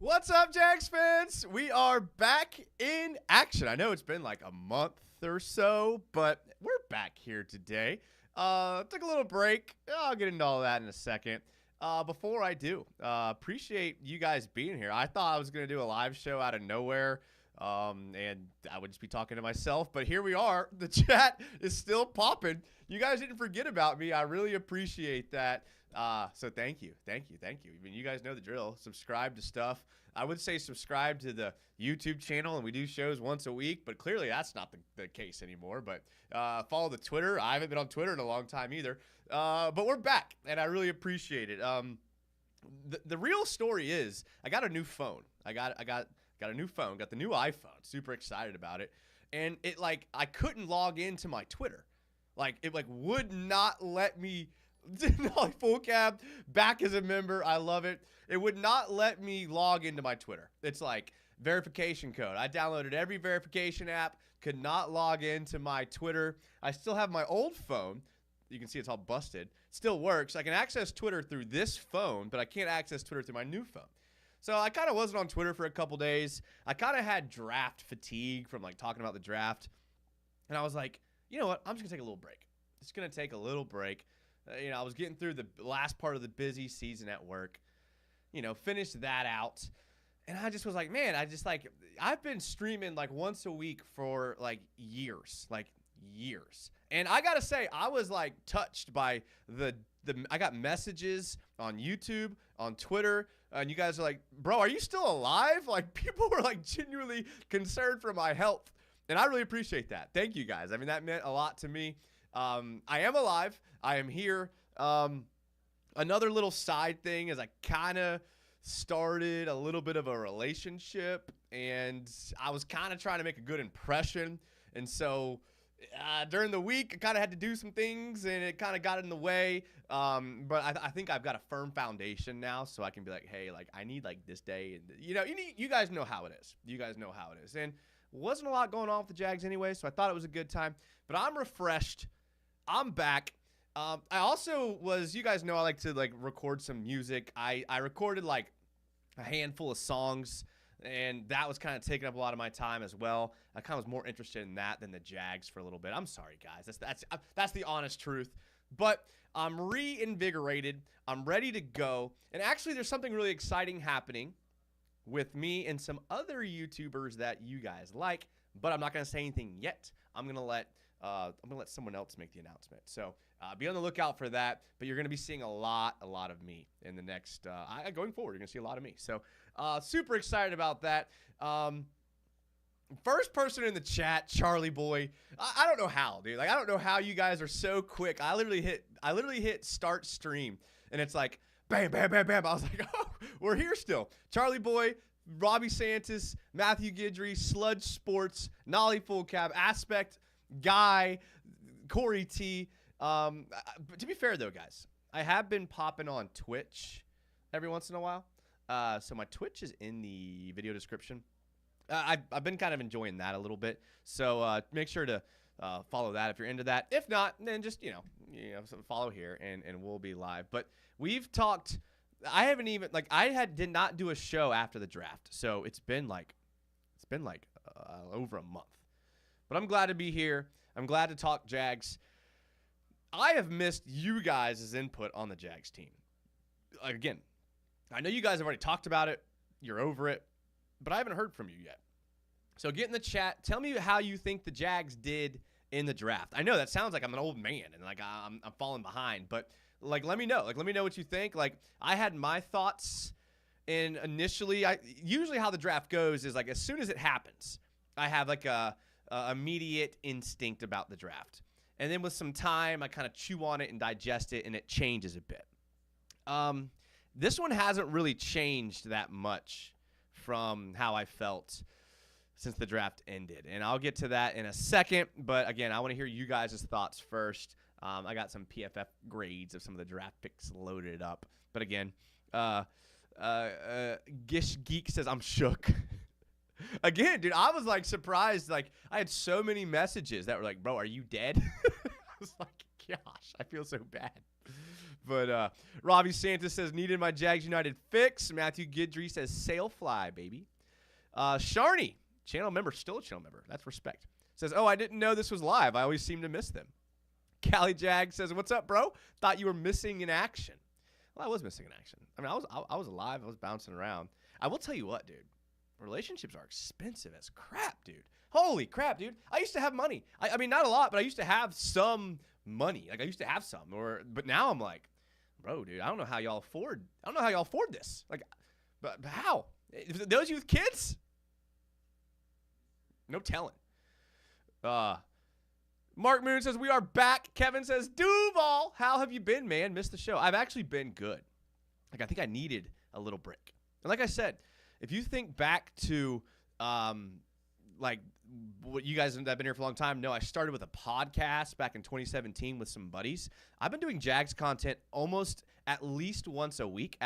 What's up, Jags fans? We are back in action. I know it's been like a month or so, but we're back here today. Took a little break. I'll get into all that in a second. Before I do, appreciate you guys being here. I thought I was going to do a live show out of nowhere, and I would just be talking to myself, but here we are. The chat is still popping. You guys didn't forget about me. I really appreciate that. So thank you. I mean, you guys know the drill. Subscribe to stuff. I would say subscribe to the YouTube channel, and we do shows once a week, but clearly that's not the case anymore. But follow the Twitter. I haven't been on Twitter in a long time either. But we're back, and I really appreciate it. The real story is I got a new phone. I got a new phone. Got the new iPhone. Super excited about it. And it I couldn't log into my Twitter. It would not let me. Full cab, back as a member. I love it. It would not let me log into my Twitter. It's verification code. I downloaded every verification app, could not log into my Twitter. I still have my old phone. You can see it's all busted. Still works. I can access Twitter through this phone, but I can't access Twitter through my new phone. So I kind of wasn't on Twitter for a couple days. I kind of had draft fatigue from talking about the draft. And I was like, you know what? I'm just going to take a little break. Just going to take a little break. I was getting through the last part of the busy season at work, finished that out. And I just was like, man, I've been streaming once a week for years. And I got to say, I was touched by I got messages on YouTube, on Twitter, and you guys are like, bro, are you still alive? People were genuinely concerned for my health. And I really appreciate that. Thank you guys. I mean, that meant a lot to me. I am alive. I am here. Another little side thing is I kind of started a little bit of a relationship, and I was kind of trying to make a good impression. And so during the week, I kind of had to do some things, and it kind of got in the way. But I think I've got a firm foundation now, so I can be like, hey, like I need like this day, and you guys know how it is. You guys know how it is, and wasn't a lot going on with the Jags anyway, so I thought it was a good time. But I'm refreshed. I'm back. I also was, you guys know, I like to like record some music. I recorded like a handful of songs, and that was kind of taking up a lot of my time as well. I kind of was more interested in that than the Jags for a little bit. I'm sorry, guys. That's the honest truth. But I'm reinvigorated. I'm ready to go. And actually, there's something really exciting happening with me and some other YouTubers that you guys like. But I'm not going to say anything yet. I'm gonna let someone else make the announcement. So be on the lookout for that. But you're gonna be seeing a lot of me in the next going forward. You're gonna see a lot of me. So super excited about that. First person in the chat, Charlie Boy. I don't know how, dude. Like I don't know how you guys are so quick. I literally hit start stream, and it's like bam, bam, bam, bam. I was like, oh, we're here still. Charlie Boy, Robbie Santis, Matthew Guidry, Sludge Sports, Nolly Full Cab, Aspect, Guy, Corey T. To be fair, though, guys, I have been popping on Twitch every once in a while. So my Twitch is in the video description. I've been kind of enjoying that a little bit. So make sure to follow that if you're into that. If not, then just, follow here and we'll be live. But we've talked – I haven't even – like I did not do a show after the draft. So it's been like over a month. But I'm glad to be here. I'm glad to talk Jags. I have missed you guys' input on the Jags team. Again, I know you guys have already talked about it. You're over it. But I haven't heard from you yet. So get in the chat. Tell me how you think the Jags did in the draft. I know that sounds like I'm an old man and like I'm falling behind. But like let me know. Like let me know what you think. Like I had my thoughts. And initially, usually how the draft goes is like as soon as it happens, I have like a immediate instinct about the draft. And then with some time, I kind of chew on it and digest it, and it changes a bit. This one hasn't really changed that much from how I felt since the draft ended. And I'll get to that in a second. But, again, I want to hear you guys' thoughts first. I got some PFF grades of some of the draft picks loaded up. But, again, Gish Geek says, I'm shook. Again, dude, I was, like, surprised. Like, I had so many messages that were like, bro, are you dead? I was like, gosh, I feel so bad. But Robbie Santos says, needed my Jags United fix. Matthew Guidry says, sail fly, baby. Sharney, channel member, still a channel member. That's respect. Says, oh, I didn't know this was live. I always seem to miss them. Callie Jag says, what's up, bro? Thought you were missing in action. Well, I was missing in action. I mean, I was alive. I was bouncing around. I will tell you what, dude. Relationships are expensive as crap, dude. Holy crap, dude. I used to have money. I mean, not a lot, but I used to have some money. Like, I used to have some. But now I'm like, bro, dude, I don't know how y'all afford this. Like, but how? Those you with kids? No telling. Mark Moon says, we are back. Kevin says, Duval, how have you been, man? Missed the show. I've actually been good. Like, I think I needed a little break. And like I said, if you think back to, like, what you guys that have been here for a long time know, I started with a podcast back in 2017 with some buddies. I've been doing Jags content almost at least once a week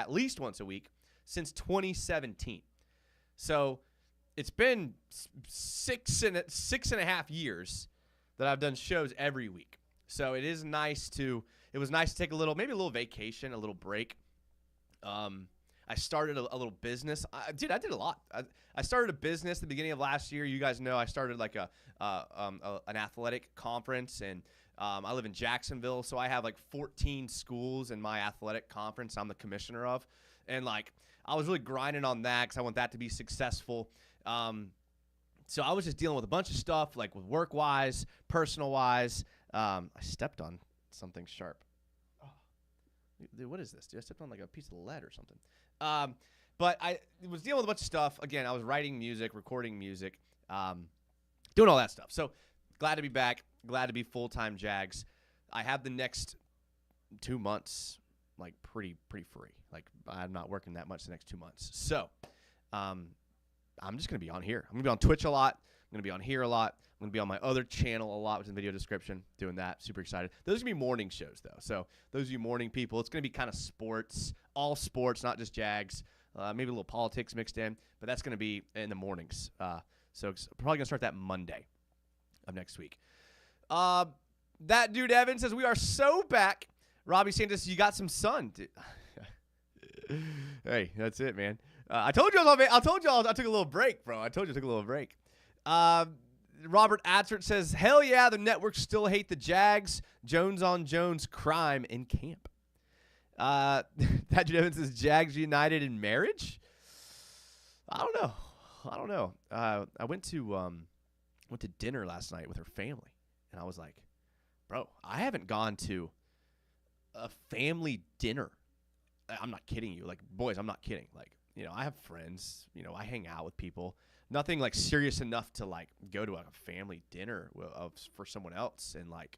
since 2017. So it's been six and a half years that I've done shows every week. So it was nice to take maybe a little vacation, a little break. I started a little business. I did a lot. I started a business at the beginning of last year. You guys know I started like an athletic conference, and I live in Jacksonville, so I have like 14 schools in my athletic conference I'm the commissioner of. And like I was really grinding on that because I want that to be successful. So I was just dealing with a bunch of stuff, like with work-wise, personal-wise. I stepped on something sharp. Oh. Dude, what is this? Dude, I stepped on like a piece of lead or something. But I was dealing with a bunch of stuff. Again, I was writing music, recording music, doing all that stuff. So glad to be back. Glad to be full-time Jags. I have the next 2 months like pretty free. Like I'm not working that much the next 2 months. So I'm just going to be on here. I'm going to be on Twitch a lot. I'm going to be on here a lot. I'm going to be on my other channel a lot, which is in the video description, doing that. Super excited. Those are going to be morning shows, though. So those of you morning people, it's going to be kind of sports, all sports, not just Jags. Maybe a little politics mixed in, but that's going to be in the mornings. So it's probably going to start that Monday of next week. That dude Evan says, we are so back. Robbie Santos, you got some sun. Hey, that's it, man. I told you I took a little break, bro. I told you I took a little break. Robert Atzert says, hell yeah, the networks still hate the Jags. Jones on Jones crime in camp. Patrick Evans says, Jags united in marriage? I don't know. I went to dinner last night with her family, and I was like, bro, I haven't gone to a family dinner. I'm not kidding you. Like, boys, I'm not kidding. Like, I have friends. I hang out with people. Nothing, like, serious enough to, like, go to a family dinner for someone else. And, like,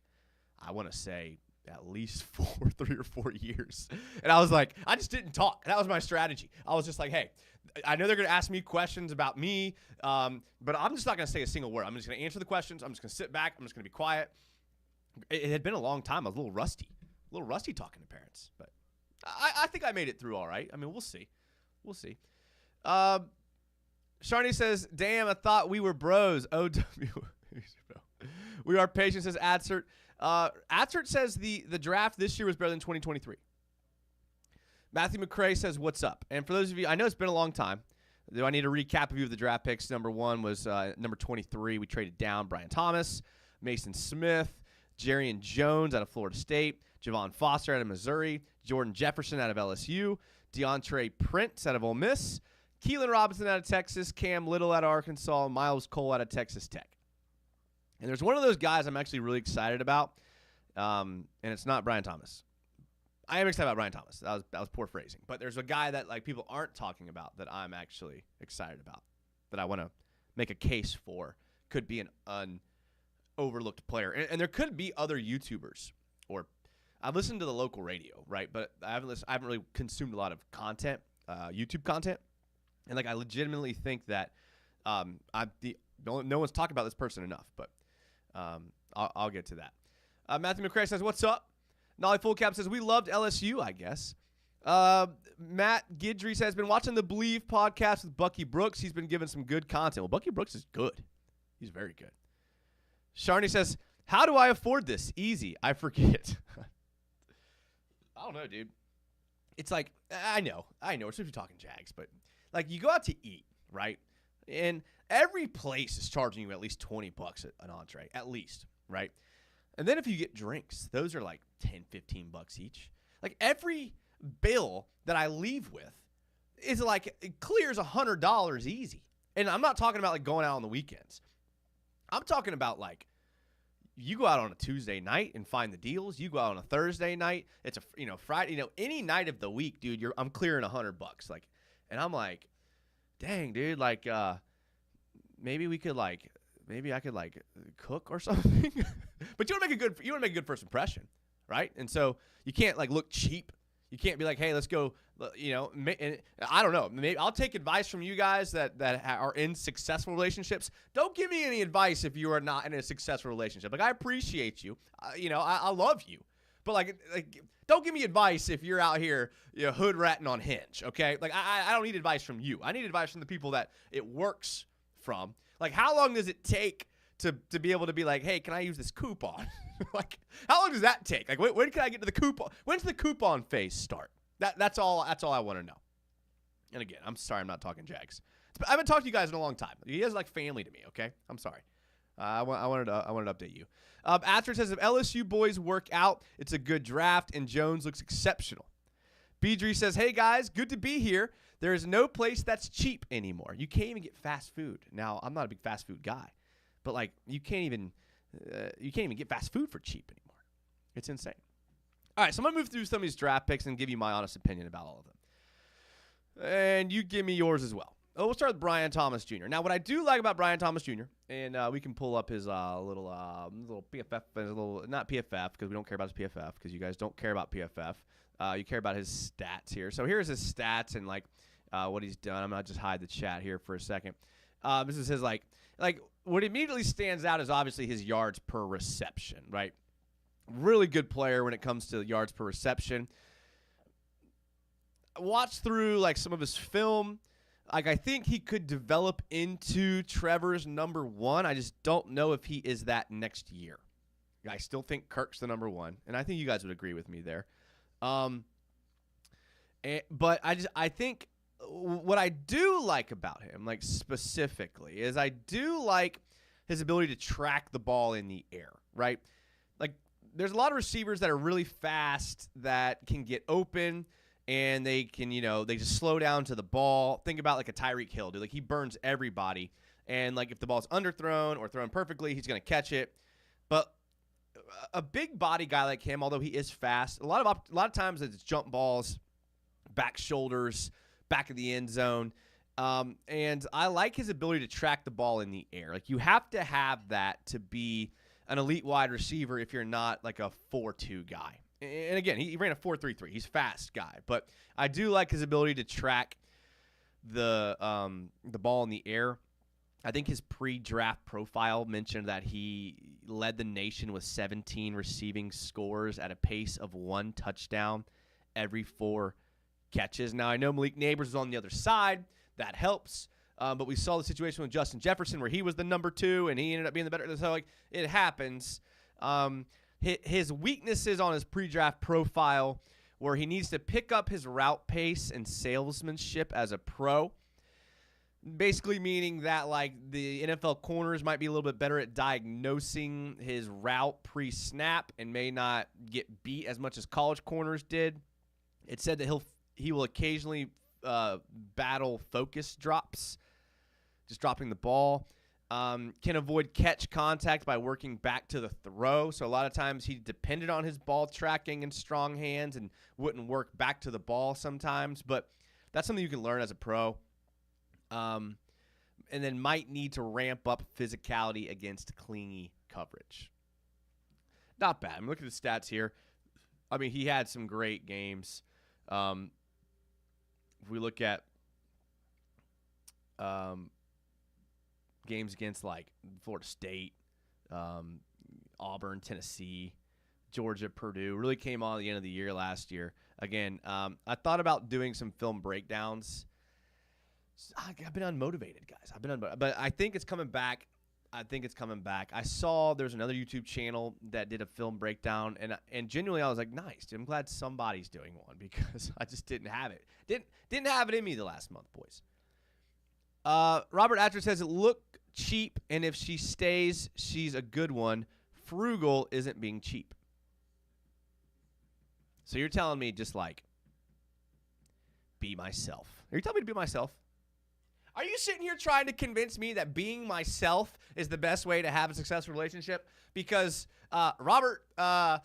I want to say at least 3 or 4 years. And I was like, I just didn't talk. That was my strategy. I was just like, hey, I know they're going to ask me questions about me, but I'm just not going to say a single word. I'm just going to answer the questions. I'm just going to sit back. I'm just going to be quiet. It had been a long time. I was a little rusty talking to parents. But I think I made it through all right. I mean, we'll see. Sharni says, damn, I thought we were bros. OW. We are patient, says Atzert. Atzert says the draft this year was better than 2023. Matthew McCrae says, what's up? And for those of you, I know it's been a long time. Do I need to recap a few of the draft picks? Number 1 was number 23. We traded down Brian Thomas, Mason Smith, Jeren Jones out of Florida State, Javon Foster out of Missouri, Jordan Jefferson out of LSU, Deontre Prince out of Ole Miss, Keelan Robinson out of Texas, Cam Little out of Arkansas, Miles Cole out of Texas Tech. And there's one of those guys I'm actually really excited about, and it's not Brian Thomas. I am excited about Brian Thomas. That was poor phrasing. But there's a guy that, like, people aren't talking about that I'm actually excited about, that I want to make a case for. Could be an overlooked player. And there could be other YouTubers, or I've listened to the local radio, right? But I haven't really consumed a lot of content, YouTube content. And, like, I legitimately think that no one's talking about this person enough, but I'll get to that. Matthew McCrae says, what's up? Nolly Fullcap says, we loved LSU, I guess. Matt Gidry says, been watching the Believe podcast with Bucky Brooks. He's been giving some good content. Well, Bucky Brooks is good. He's very good. Sharni says, how do I afford this? Easy. I forget. I don't know, dude. It's like, I know. We're supposed to be talking Jags, but, like, you go out to eat, right? And every place is charging you at least $20 an entree, at least, right? And then if you get drinks, those are like $10, $15 each. Like, every bill that I leave with is like, it clears $100 easy. And I'm not talking about, like, going out on the weekends. I'm talking about, like, you go out on a Tuesday night and find the deals. You go out on a Thursday night. It's a Friday, any night of the week, dude, I'm clearing $100. Like, and I'm like, dang, dude, like, maybe I could like cook or something. But you want to make a good first impression, right? And so you can't, like, look cheap. You can't be like, hey, let's go, and I don't know. Maybe I'll take advice from you guys that are in successful relationships. Don't give me any advice if you are not in a successful relationship. Like, I appreciate you. I love you. But, like, don't give me advice if you're out here, hood ratting on Hinge, okay? Like, I don't need advice from you. I need advice from the people that it works from. Like, how long does it take to be able to be like, hey, can I use this coupon? Like, how long does that take? Like, when can I get to the coupon? When's the coupon phase start? That's all I want to know. And again, I'm sorry I'm not talking Jags. I haven't talked to you guys in a long time. You guys are like family to me, okay? I'm sorry. I wanted to update you. Aster says, if LSU boys work out, it's a good draft, and Jones looks exceptional. Beedry says, hey, guys, good to be here. There is no place that's cheap anymore. You can't even get fast food. Now, I'm not a big fast food guy, but, like, you can't even get fast food for cheap anymore. It's insane. All right, so I'm going to move through some of these draft picks and give you my honest opinion about all of them. And you give me yours as well. We'll start with Brian Thomas Jr. Now, what I do like about Brian Thomas Jr., and we can pull up his little PFF, not PFF, because we don't care about his PFF, because you guys don't care about PFF. You care about his stats here. So here's his stats and, like, what he's done. I'm going to just hide the chat here for a second. This is his, like what immediately stands out is obviously his yards per reception, right? Really good player when it comes to yards per reception. Watch through like some of his film. Like I think he could develop into Trevor's number one. I just don't know if he is that next year. I still think Kirk's the number one, and I think you guys would agree with me there. But I think what I do like about him, like specifically, is I do like his ability to track the ball in the air, right? Like there's a lot of receivers that are really fast that can get open and they can, they just slow down to the ball. Think about like a Tyreek Hill, dude. Like he burns everybody. And like if the ball's underthrown or thrown perfectly, he's going to catch it. But a big body guy like him, although he is fast, a lot of times it's jump balls, back shoulders, back of the end zone. And I like his ability to track the ball in the air. Like you have to have that to be an elite wide receiver if you're not like a 4-2 guy. And again, he ran a 4.33. He's a fast guy, but I do like his ability to track the ball in the air. I think his pre-draft profile mentioned that he led the nation with 17 receiving scores at a pace of 1 touchdown every 4 catches. Now, I know Malik Neighbors was on the other side. That helps. But we saw the situation with Justin Jefferson where he was the number 2 and he ended up being the better. So, like, it happens. His weaknesses on his pre-draft profile where he needs to pick up his route pace and salesmanship as a pro. Basically meaning that, like, the NFL corners might be a little bit better at diagnosing his route pre-snap and may not get beat as much as college corners did. It said that he will occasionally battle focus drops, just dropping the ball. Can avoid catch contact by working back to the throw. So a lot of times he depended on his ball tracking and strong hands and wouldn't work back to the ball sometimes. But that's something you can learn as a pro. And then might need to ramp up physicality against clingy coverage. Not bad. I'm looking at the stats here. I mean, he had some great games. If we look at games against like Florida State, Auburn, Tennessee, Georgia, Purdue, really came on at the end of the year last year. Again, I thought about doing some film breakdowns. I've been unmotivated, guys. But I think it's coming back. I saw there's another YouTube channel that did a film breakdown, and genuinely I was like, nice, dude. I'm glad somebody's doing one because I just didn't have it. Didn't have it in me the last month, boys. Robert Atcher says it looked cheap, and if she stays, she's a good one. Frugal isn't being cheap. So you're telling me just like be myself. Are you telling me to be myself? Are you sitting here trying to convince me that being myself is the best way to have a successful relationship? Because, Robert, not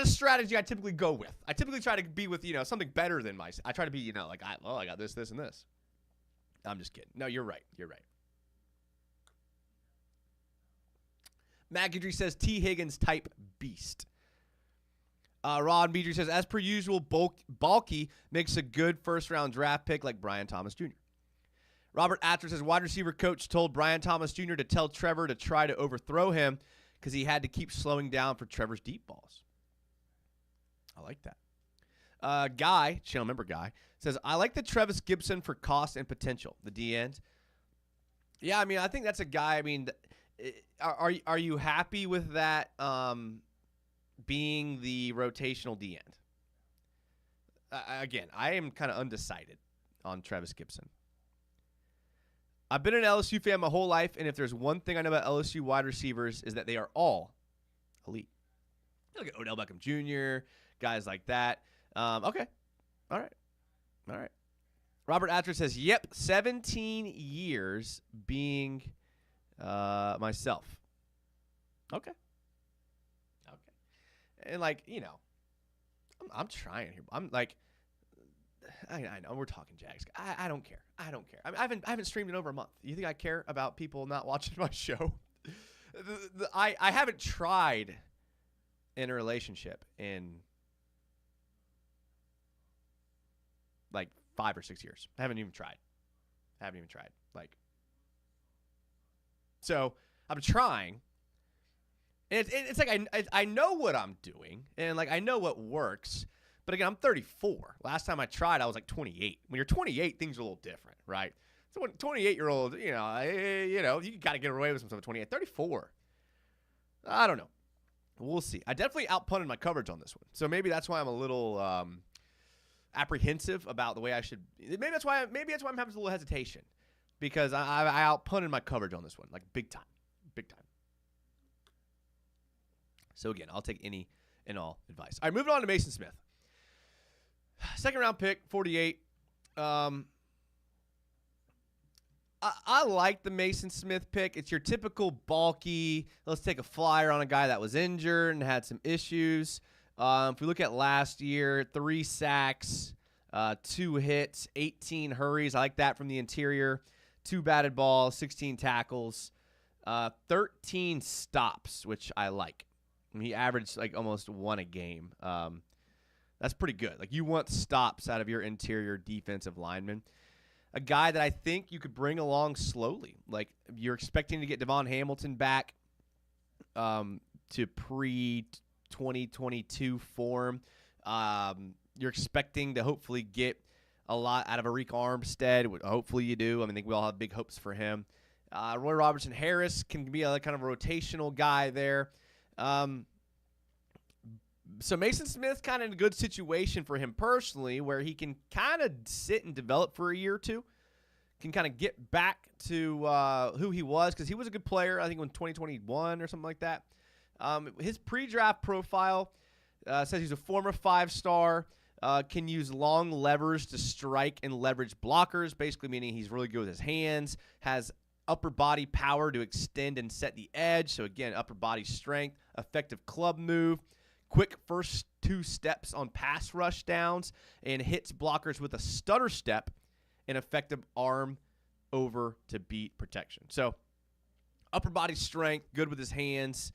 a strategy I typically go with. I typically try to be with, something better than myself. I try to be, like, I got this, and this. I'm just kidding. No, you're right. Matt Guidry says T. Higgins type beast. Ron Beedry says, as per usual, bulky makes a good first-round draft pick like Brian Thomas Jr. Robert Atcher says, wide receiver coach told Brian Thomas Jr. to tell Trevor to try to overthrow him because he had to keep slowing down for Trevor's deep balls. I like that. Guy, channel member Guy, says, I like the Trevis Gibson for cost and potential, the D end. Yeah, I mean, I think that's a guy. I mean, are you happy with that being the rotational D end? Again, I am kind of undecided on Trevis Gibson. I've been an LSU fan my whole life, and if there's one thing I know about LSU wide receivers is that they are all elite. You look at Odell Beckham Jr., guys like that. Okay. All right. Robert Atcher says, yep, 17 years being myself. Okay. And, like, I'm trying here. I'm like, I know we're talking Jags. I don't care. I haven't streamed in over a month. You think I care about people not watching my show? I haven't tried in a relationship in like 5 or 6 years. I haven't even tried. Like, So I'm trying. And it's like I know what I'm doing, and like I know what works. But again, I'm 34. Last time I tried, I was like 28. When you're 28, things are a little different, right? So when 28-year-old, you got to get away with some stuff at 28. 34. I don't know. We'll see. I definitely outpunted my coverage on this one. So maybe that's why I'm a little apprehensive about the way I should. Maybe that's why I'm having a little hesitation, because I outpunted my coverage on this one, like big time. Big time. So again, I'll take any and all advice. All right, moving on to Mason Smith. Second round pick, 48. I like the Mason Smith pick. It's your typical bulky, let's take a flyer on a guy that was injured and had some issues. If we look at last year, 3 sacks, 2 hits, 18 hurries. I like that from the interior. 2 batted balls, 16 tackles, 13 stops, which I like. I mean, he averaged like almost 1 a game. That's pretty good. Like, you want stops out of your interior defensive lineman. A guy that I think you could bring along slowly. Like, you're expecting to get Devon Hamilton back to pre-2022 form. You're expecting to hopefully get a lot out of Arik Armstead. Hopefully you do. I mean, I think we all have big hopes for him. Roy Robertson Harris can be a kind of rotational guy there. So Mason Smith's kind of in a good situation for him personally, where he can kind of sit and develop for a year or two, can kind of get back to who he was, because he was a good player, I think, in 2021 or something like that. His pre-draft profile says he's a former 5-star, can use long levers to strike and leverage blockers, basically meaning he's really good with his hands, has upper body power to extend and set the edge, so again, upper body strength, effective club move, quick first 2 steps on pass rush downs, and hits blockers with a stutter step and effective arm over to beat protection. So upper body strength, good with his hands.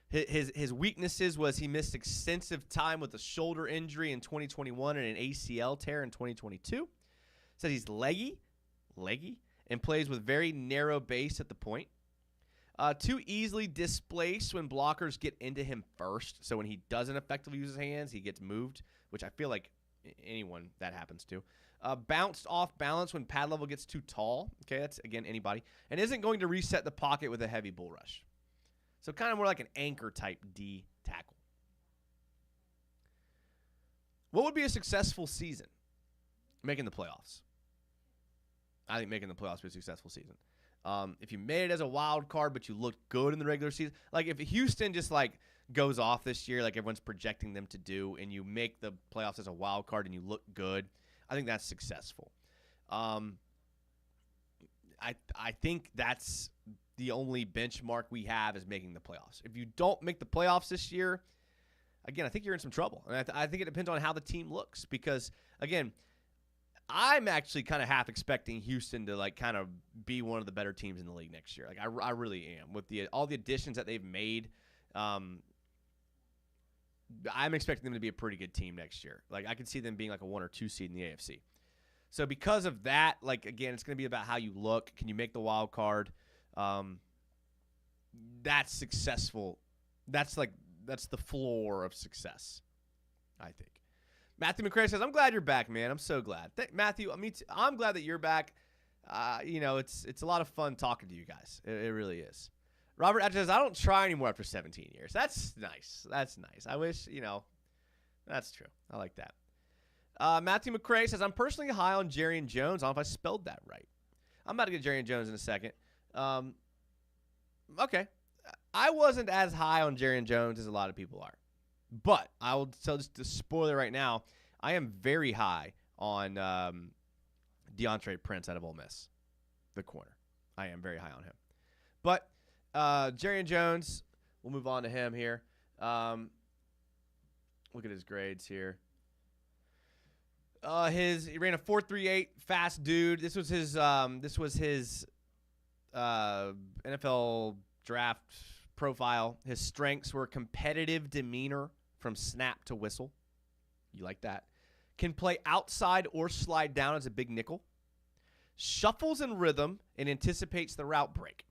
His weaknesses was he missed extensive time with a shoulder injury in 2021 and an ACL tear in 2022. Said he's leggy, and plays with very narrow base at the point. Too easily displaced when blockers get into him first. So when he doesn't effectively use his hands, he gets moved, which I feel like anyone that happens to. Bounced off balance when pad level gets too tall. Okay, that's, again, anybody. And isn't going to reset the pocket with a heavy bull rush. So kind of more like an anchor type D tackle. What would be a successful season? Making the playoffs. I think making the playoffs would be a successful season. If you made it as a wild card, but you looked good in the regular season, like if Houston just like goes off this year, like everyone's projecting them to do, and you make the playoffs as a wild card and you look good, I think that's successful. I think that's the only benchmark we have is making the playoffs. If you don't make the playoffs this year, again, I think you're in some trouble. And I think it depends on how the team looks, because again, I'm actually kind of half expecting Houston to like kind of be one of the better teams in the league next year. Like I really am, with all the additions that they've made. I'm expecting them to be a pretty good team next year. Like I could see them being like a 1 or 2 seed in the AFC. So because of that, like again, it's going to be about how you look. Can you make the wild card? That's successful. That's the floor of success, I think. Matthew McCray says, "I'm glad you're back, man. I'm so glad." Matthew, I'm glad that you're back. It's a lot of fun talking to you guys. It really is. Robert says, "I don't try anymore after 17 years." That's nice. That's nice. I wish, that's true. I like that. Matthew McCray says, "I'm personally high on Jeren Jones." I don't know if I spelled that right. I'm about to get Jeren Jones in a second. Okay. I wasn't as high on Jeren Jones as a lot of people are. But I will tell just a spoiler right now. I am very high on Deontre Prince out of Ole Miss, the corner. I am very high on him. But Jeren Jones, we'll move on to him here. Look at his grades here. He ran a 4.38 fast dude. This was his NFL draft profile. His strengths were competitive demeanor from snap to whistle. You like that. Can play outside or slide down as a big nickel. shuffles in rhythm and anticipates the route break,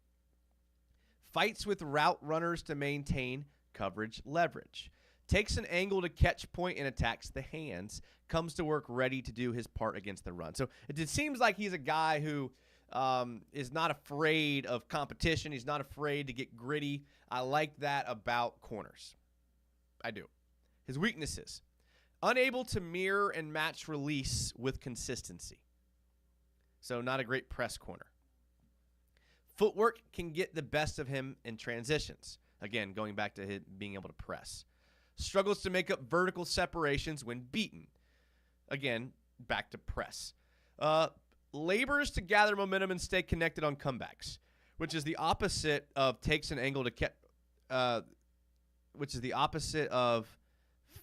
fights with route runners to maintain coverage leverage, takes an angle to catch point and attacks the hands, comes to work ready to do his part against the run. So it seems like he's a guy who is not afraid of competition. He's not afraid to get gritty. I like that about corners. I do. His weaknesses: unable to mirror and match release with consistency. So not a great press corner. Footwork can get the best of him in transitions. Again, going back to him being able to press. Struggles to make up vertical separations when beaten. Again, back to press. Labors to gather momentum and stay connected on comebacks, which is the opposite of takes an angle to catch, which is the opposite of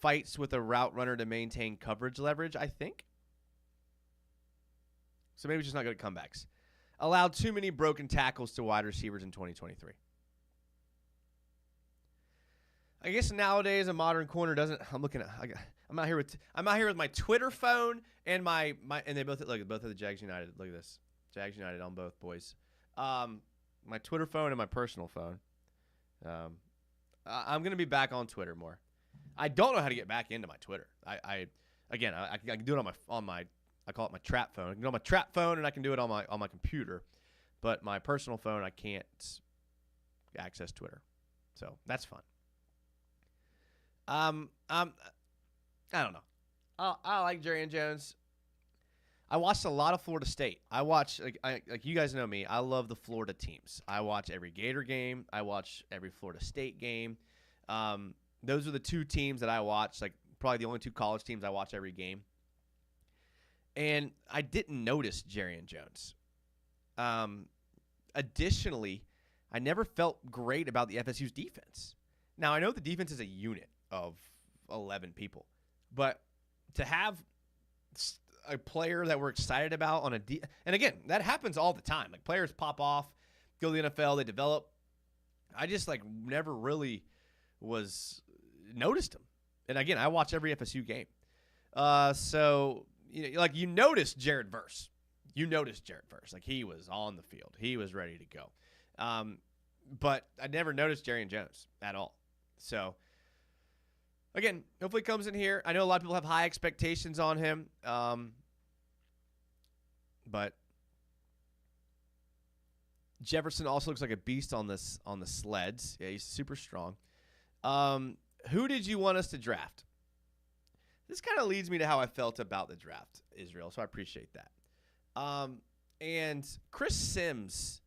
fights with a route runner to maintain coverage leverage, I think. So maybe he's just not good at comebacks. Allowed too many broken tackles to wide receivers in 2023. I guess nowadays a modern corner doesn't. I'm out here with my Twitter phone and my and they both of the Jags United. Look at this, Jags United on both, boys. My Twitter phone and my personal phone. I'm gonna be back on Twitter more. I don't know how to get back into my Twitter. I can do it on my I call it my trap phone. I can do it on my trap phone and I can do it on my computer, but my personal phone I can't access Twitter, so that's fun. I don't know. I like Jeren Jones. I watched a lot of Florida State. I watch like you guys know me. I love the Florida teams. I watch every Gator game. I watch every Florida State game. Those are the two teams that I watch. Like probably the only two college teams I watch every game. And I didn't notice Jeren Jones. Additionally, I never felt great about the FSU's defense. Now I know the defense is a unit of 11 people, but to have a player that we're excited about on and again, that happens all the time. Like players pop off, go to the NFL, they develop. I just never really was noticed them. And again, I watch every FSU game. So you noticed Jared Verse. Like he was on the field. He was ready to go. But I never noticed Jeren Jones at all. So again, hopefully he comes in here. I know a lot of people have high expectations on him. But Jefferson also looks like a beast on the sleds. Yeah, he's super strong. Who did you want us to draft? This kind of leads me to how I felt about the draft, Israel, so I appreciate that. And Chris Sims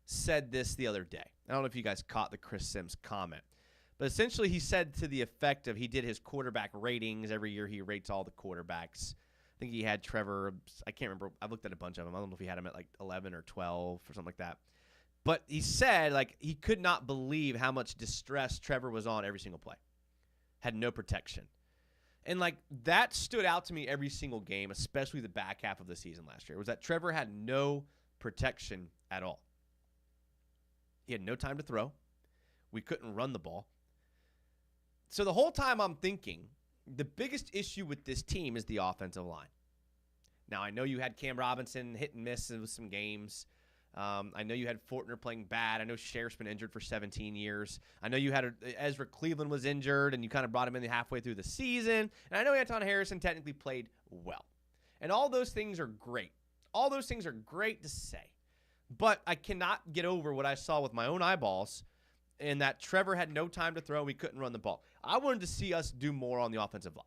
said this the other day. I don't know if you guys caught the Chris Sims comment. But essentially he said to the effect of he did his quarterback ratings. Every year he rates all the quarterbacks. I think he had Trevor. I can't remember. I've looked at a bunch of them. I don't know if he had him at 11 or 12 or something like that. But he said he could not believe how much distress Trevor was on every single play. Had no protection. And that stood out to me every single game, especially the back half of the season last year, was that Trevor had no protection at all. He had no time to throw. We couldn't run the ball. So the whole time I'm thinking, the biggest issue with this team is the offensive line. Now, I know you had Cam Robinson hit and miss with some games. I know you had Fortner playing bad. I know Sheriff's been injured for 17 years. I know you had Ezra Cleveland was injured, and you kind of brought him in halfway through the season. And I know Anton Harrison technically played well. And all those things are great. All those things are great to say. But I cannot get over what I saw with my own eyeballs in that Trevor had no time to throw. We couldn't run the ball. I wanted to see us do more on the offensive line.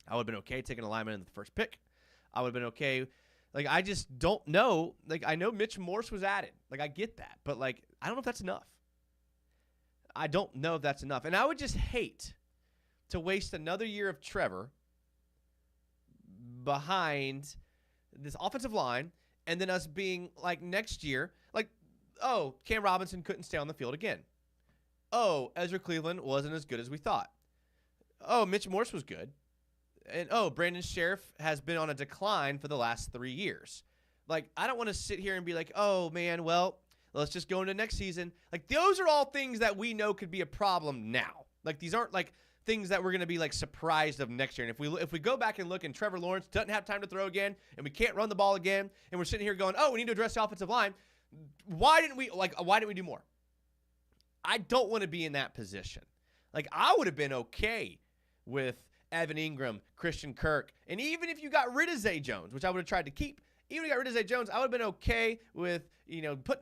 I would have been okay taking a lineman in the first pick. I would have been okay. I just don't know. I know Mitch Morse was added. I get that. But, I don't know if that's enough. I don't know if that's enough. And I would just hate to waste another year of Trevor behind this offensive line and then us being, next year, oh, Cam Robinson couldn't stay on the field again. Oh, Ezra Cleveland wasn't as good as we thought. Oh, Mitch Morse was good. And, oh, Brandon Sheriff has been on a decline for the last 3 years. I don't want to sit here and be oh, man, well, let's just go into next season. Those are all things that we know could be a problem now. These aren't, things that we're going to be like surprised of next year. And if we go back and look and Trevor Lawrence doesn't have time to throw again and we can't run the ball again and we're sitting here going, oh, we need to address the offensive line. Why didn't we do more? I don't want to be in that position. Like, I would have been okay with Evan Ingram, Christian Kirk, and even if you got rid of Zay Jones, which I would have tried to keep, even if you got rid of Zay Jones, I would have been okay with,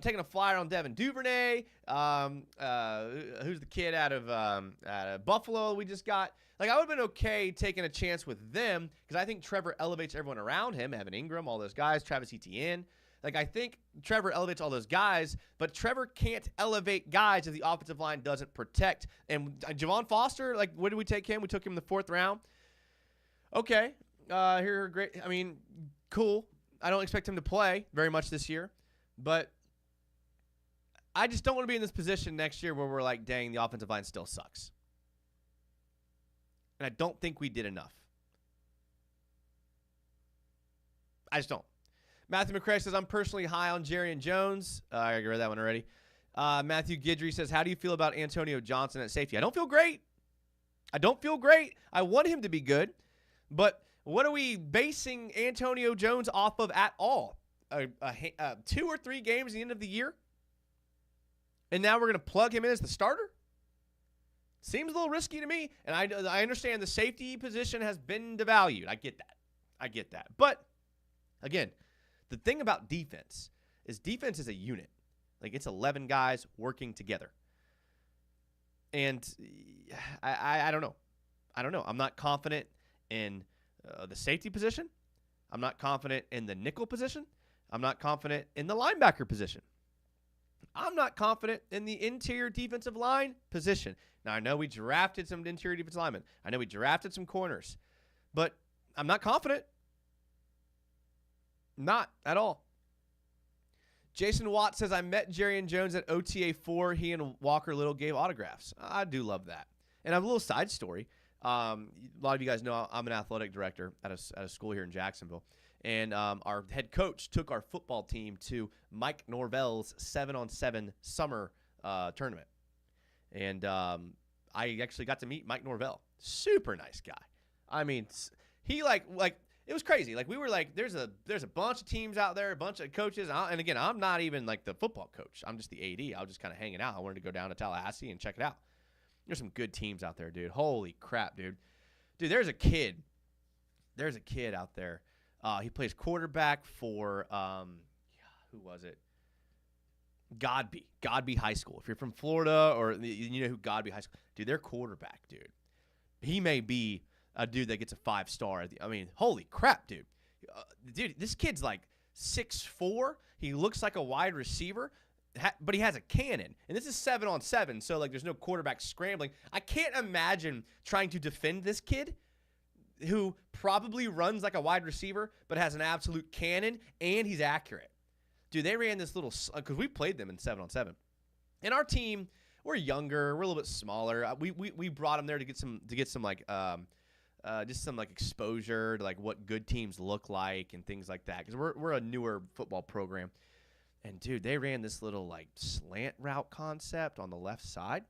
taking a flyer on Devin Duvernay. Who's the kid out of Buffalo we just got? Like, I would have been okay taking a chance with them because I think Trevor elevates everyone around him, Evan Ingram, all those guys, Travis Etienne. Like, I think Trevor elevates all those guys, but Trevor can't elevate guys if the offensive line doesn't protect. And Javon Foster, like, where did we take him? We took him in the 4th round. Okay. Great. I mean, cool. I don't expect him to play very much this year, but I just don't want to be in this position next year where we're like, dang, the offensive line still sucks. And I don't think we did enough. I just don't. Matthew McCray says, I'm personally high on Jeren Jones. I read that one already. Matthew Guidry says, how do you feel about Antonio Johnson at safety? I don't feel great. I want him to be good, but what are we basing Antonio Jones off of at all? 2 or 3 games at the end of the year? And now we're going to plug him in as the starter? Seems a little risky to me, and I understand the safety position has been devalued. I get that. But, again, the thing about defense is a unit. Like, it's 11 guys working together. And I don't know. I'm not confident in the safety position. I'm not confident in the nickel position. I'm not confident in the linebacker position. I'm not confident in the interior defensive line position. Now, I know we drafted some interior defensive linemen. I know we drafted some corners. But I'm not confident. Not at all. Jason Watt says, I met Jeren Jones at OTA 4. He and Walker Little gave autographs. I do love that. And I have a little side story. A lot of you guys know I'm an athletic director at a school here in Jacksonville. And our head coach took our football team to Mike Norvell's 7-on-7 summer tournament. And I actually got to meet Mike Norvell. Super nice guy. I mean, he it was crazy. Like, we were like, there's a bunch of teams out there, a bunch of coaches. And again, I'm not even like the football coach. I'm just the AD. I was just kind of hanging out. I wanted to go down to Tallahassee and check it out. There's some good teams out there, dude. Holy crap, dude. Dude, there's a kid out there. He plays quarterback for, who was it? Godby High School. If you're from Florida or you know who Godby High School, dude, their quarterback, dude. He may be a dude that gets a 5-star. I mean, holy crap, dude. Dude, this kid's like 6'4". He looks like a wide receiver, but he has a cannon. And this is 7-on-7, so like there's no quarterback scrambling. I can't imagine trying to defend this kid who probably runs like a wide receiver but has an absolute cannon and he's accurate. Dude, they ran this little – because we played them in 7-on-7. And our team, we're younger. We're a little bit smaller. We brought them there to get some like just some like exposure to like what good teams look like and things like that because we're a newer football program. And, dude, they ran this little like slant route concept on the left side.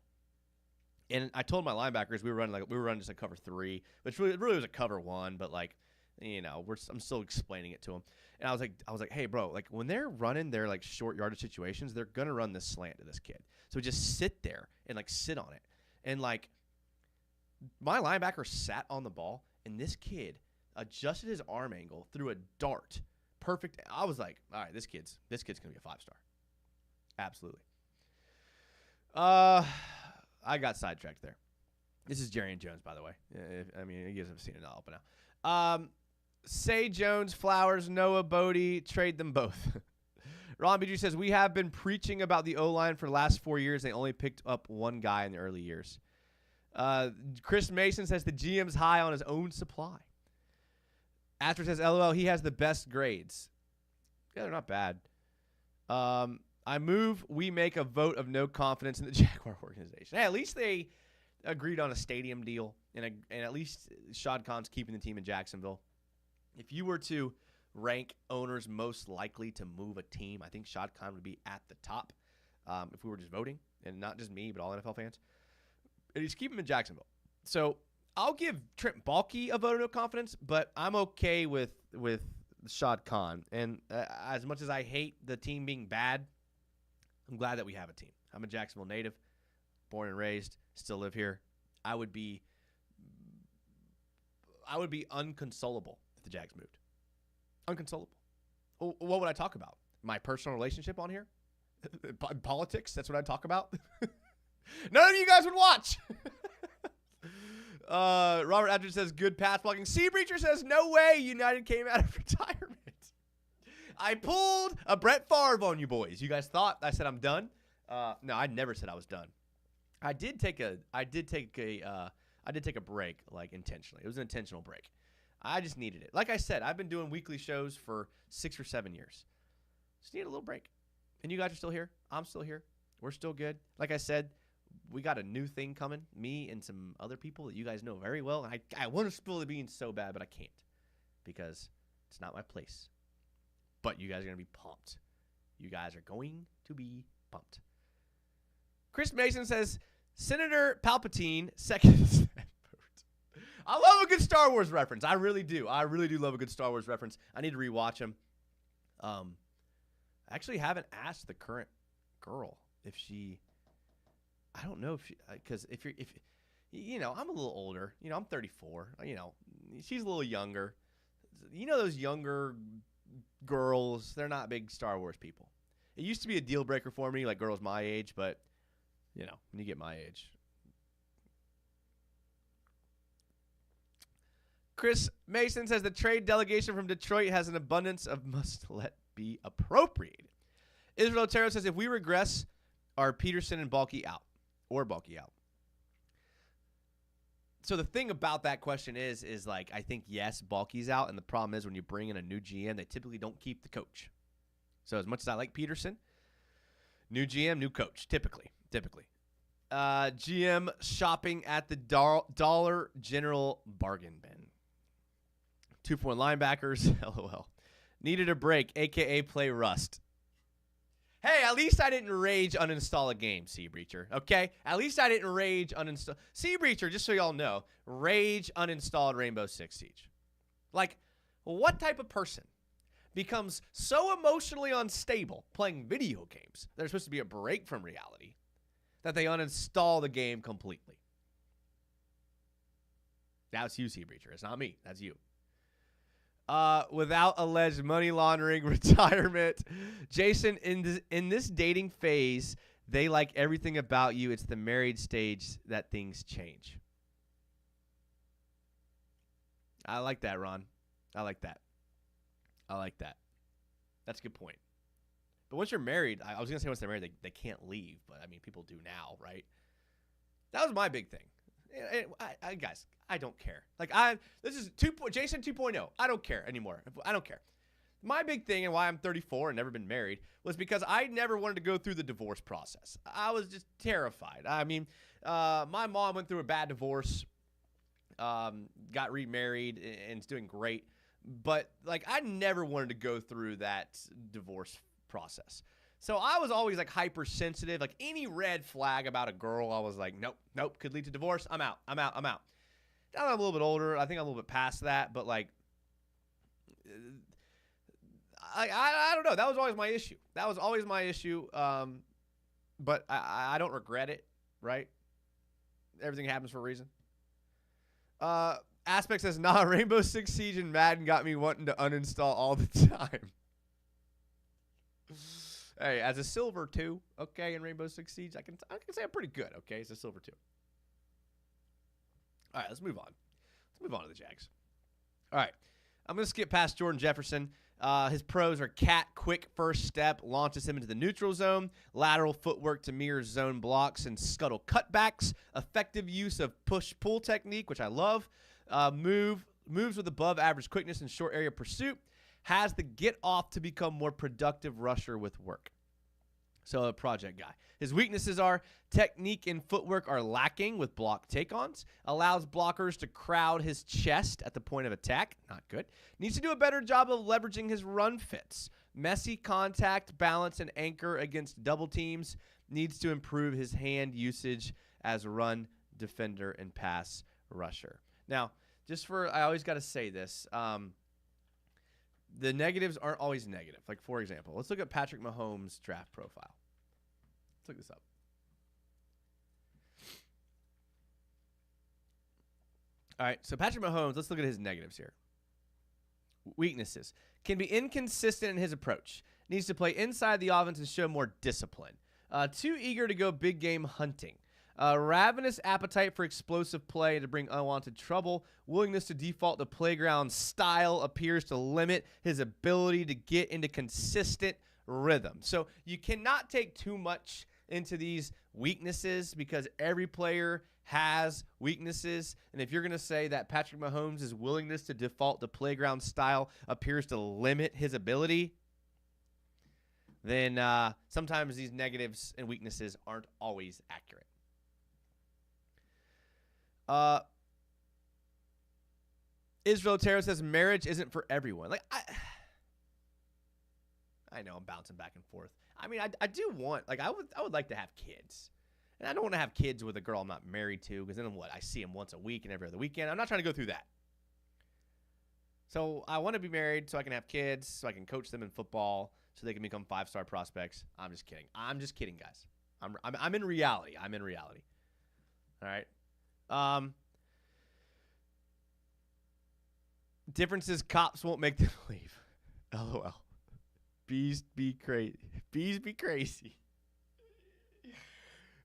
And I told my linebackers we were running just a cover 3, which really was a cover 1, but like, I'm still explaining it to them. And I was like, hey, bro, like when they're running their like short yardage situations, they're gonna run this slant to this kid. So just sit there and like sit on it. And like my linebacker sat on the ball, and this kid adjusted his arm angle through a dart. Perfect. I was like, all right, this kid's gonna be a 5-star. Absolutely. I got sidetracked there. This is Jeren Jones, by the way. I mean, you guys have seen it all by now. Say Jones, Flowers, Noah, Bodie, trade them both. Ron BG says, we have been preaching about the O-line for the last 4 years. They only picked up one guy in the early years. Chris Mason says the GM's high on his own supply. Astor says, LOL, he has the best grades. Yeah, they're not bad. We make a vote of no confidence in the Jaguar organization. Hey, at least they agreed on a stadium deal, and at least Shad Khan's keeping the team in Jacksonville. If you were to rank owners most likely to move a team, I think Shad Khan would be at the top if we were just voting, and not just me, but all NFL fans. And he's keeping him in Jacksonville. So I'll give Trent Baalke a vote of no confidence, but I'm okay with Shad Khan. And as much as I hate the team being bad, I'm glad that we have a team. I'm a Jacksonville native, born and raised, still live here. I would be unconsolable if the Jags moved. Unconsolable. What would I talk about? My personal relationship on here? Politics? That's what I'd talk about? None of you guys would watch. Robert Edwards says, good pass blocking. Sea Breacher says, no way United came out of retirement. I pulled a Brett Favre on you boys. You guys thought I said I'm done? No, I never said I was done. I did take a break, like, intentionally. It was an intentional break. I just needed it. Like I said, I've been doing weekly shows for 6 or 7 years. Just need a little break. And you guys are still here. I'm still here. We're still good. Like I said, we got a new thing coming. Me and some other people that you guys know very well. And I want to spill the beans so bad, but I can't because it's not my place. But you guys are going to be pumped. You guys are going to be pumped. Chris Mason says, Senator Palpatine, second. I love a good Star Wars reference. I really do. I really do love a good Star Wars reference. I need to rewatch them. I actually haven't asked the current girl if she. I don't know if she, because if you know, I'm a little older. You know, I'm 34. You know, she's a little younger. You know, those younger girls, they're not big Star Wars people. It used to be a deal breaker for me, like girls my age, but you know, when you get my age. Chris Mason says the trade delegation from Detroit has an abundance of must-let-be appropriated. Israel Otero says if we regress, are Peterson and Baalke out? Or Baalke out? So the thing about that question is like, I think, yes, Baalke's out, and the problem is when you bring in a new GM, they typically don't keep the coach. So as much as I like Peterson, new GM, new coach, typically. GM shopping at the Dollar General bargain bin. 2-point linebackers, LOL. Needed a break, a.k.a. play Rust. Hey, at least I didn't rage uninstall a game, Sea Breacher, okay? At least I didn't rage uninstall. Sea Breacher, just so y'all know, rage uninstalled Rainbow Six Siege. Like, what type of person becomes so emotionally unstable playing video games that are supposed to be a break from reality that they uninstall the game completely? That's you, Sea Breacher. It's not me. That's you. Without alleged money laundering, retirement. Jason, in this dating phase, they like everything about you. It's the married stage that things change. I like that, Ron. I like that. That's a good point. But once you're married, I was going to say once they're married, they can't leave. But, I mean, people do now, right? That was my big thing. Guys, I don't care. Like, this is Jason 2.0. I don't care anymore. I don't care. My big thing and why I'm 34 and never been married was because I never wanted to go through the divorce process. I was just terrified. I mean, my mom went through a bad divorce, got remarried, and is doing great. But, like, I never wanted to go through that divorce process. So I was always, like, hypersensitive. Like, any red flag about a girl, I was like, nope, could lead to divorce. I'm out. Now I'm a little bit older. I think I'm a little bit past that. But, like, I don't know. That was always my issue. But I don't regret it, right? Everything happens for a reason. Aspect says, Rainbow Six Siege and Madden got me wanting to uninstall all the time. Hey, as a silver 2, okay, in Rainbow Six Siege, I can say I'm pretty good, okay? It's a silver 2. All right, let's move on. Let's move on to the Jags. All right, I'm going to skip past Jordan Jefferson. His pros are quick first step, launches him into the neutral zone, lateral footwork to mirror zone blocks and scuttle cutbacks, effective use of push-pull technique, which I love, moves with above-average quickness and short area pursuit, has the get off to become more productive rusher with work. So a project guy. His weaknesses are technique and footwork are lacking with block take-ons. Allows blockers to crowd his chest at the point of attack. Not good. Needs to do a better job of leveraging his run fits. Messy contact, balance, and anchor against double teams. Needs to improve his hand usage as run defender and pass rusher. Now, I always got to say this. The negatives aren't always negative. Like, for example, let's look at Patrick Mahomes' draft profile. Let's look this up. All right, so Patrick Mahomes, let's look at his negatives here. Weaknesses. Can be inconsistent in his approach. Needs to play inside the offense and show more discipline. Too eager to go big game hunting. Ravenous appetite for explosive play to bring unwanted trouble. Willingness to default to playground style appears to limit his ability to get into consistent rhythm. So you cannot take too much into these weaknesses because every player has weaknesses. And if you're going to say that Patrick Mahomes' willingness to default to playground style appears to limit his ability, then sometimes these negatives and weaknesses aren't always accurate. Israel Terrell says marriage isn't for everyone. Like I know I'm bouncing back and forth. I mean, I do want, like, I would like to have kids. And I don't want to have kids with a girl I'm not married to because then what? I see him once a week and every other weekend. I'm not trying to go through that. So I want to be married so I can have kids, so I can coach them in football, so they can become 5-star prospects. I'm just kidding. I'm just kidding, guys. I'm in reality. I'm in reality. All right. Differences cops won't make them leave. LOL. Bees be crazy. Bees be crazy.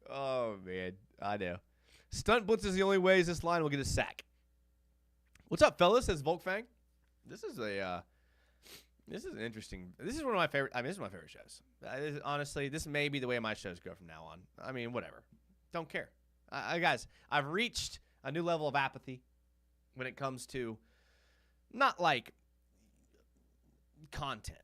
Oh, man. I know. Stunt blitz is the only way this line will get a sack. What's up, fellas? Says Volkfang. This is an interesting. This is one of my favorite. This is one of my favorite shows. Honestly, this may be the way my shows go from now on. I mean, whatever. Don't care. Guys, I've reached a new level of apathy when it comes to not like content,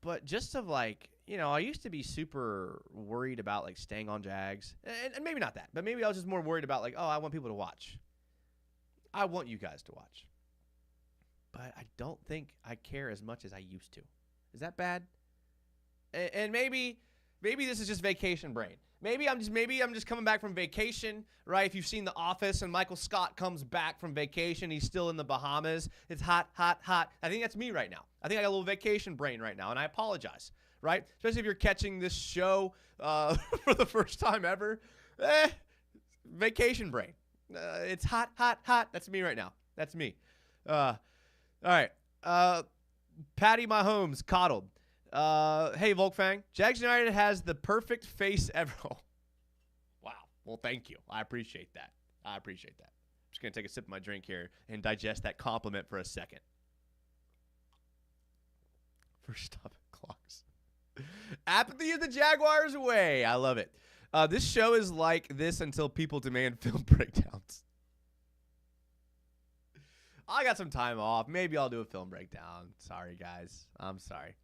but just of like, I used to be super worried about like staying on Jags, and maybe not that, but maybe I was just more worried about like, I want people to watch. I want you guys to watch. But I don't think I care as much as I used to. Is that bad? And maybe this is just vacation brain. Maybe I'm just coming back from vacation, right? If you've seen The Office and Michael Scott comes back from vacation, he's still in the Bahamas. It's hot, hot, hot. I think that's me right now. I think I got a little vacation brain right now, and I apologize, right? Especially if you're catching this show for the first time ever. Vacation brain. It's hot, hot, hot. That's me right now. That's me. All right. Patty Mahomes, coddled. Hey, Volkfang. Jags United has the perfect face ever. Wow. Well, thank you. I appreciate that. I'm just going to take a sip of my drink here and digest that compliment for a second. First stop clocks. Apathy of the Jaguars way. I love it. This show is like this until people demand film breakdowns. I got some time off. Maybe I'll do a film breakdown. Sorry, guys. I'm sorry.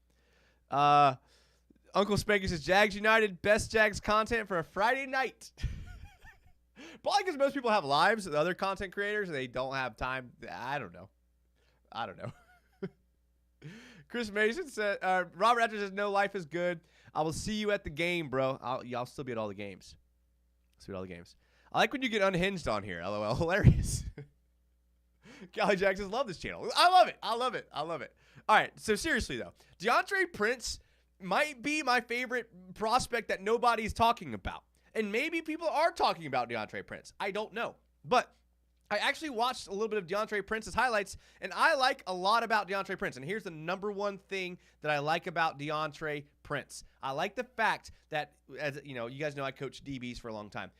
Uncle Spanky says, Jags United, best Jags content for a Friday night. Probably because most people have lives. The other content creators, they don't have time. I don't know. Chris Mason said, Robert Atcher says, no, life is good. I will see you at the game, bro. I'll still be at all the games. I like when you get unhinged on here. LOL. Hilarious. Golly Jacksons love this channel. I love it. All right, so seriously, though, Deontre Prince might be my favorite prospect that nobody's talking about. And maybe people are talking about Deontre Prince. I don't know. But I actually watched a little bit of Deontre Prince's highlights, and I like a lot about Deontre Prince. And here's the number one thing that I like about Deontre Prince. I like the fact that, as you guys know I coach DBs for a long time.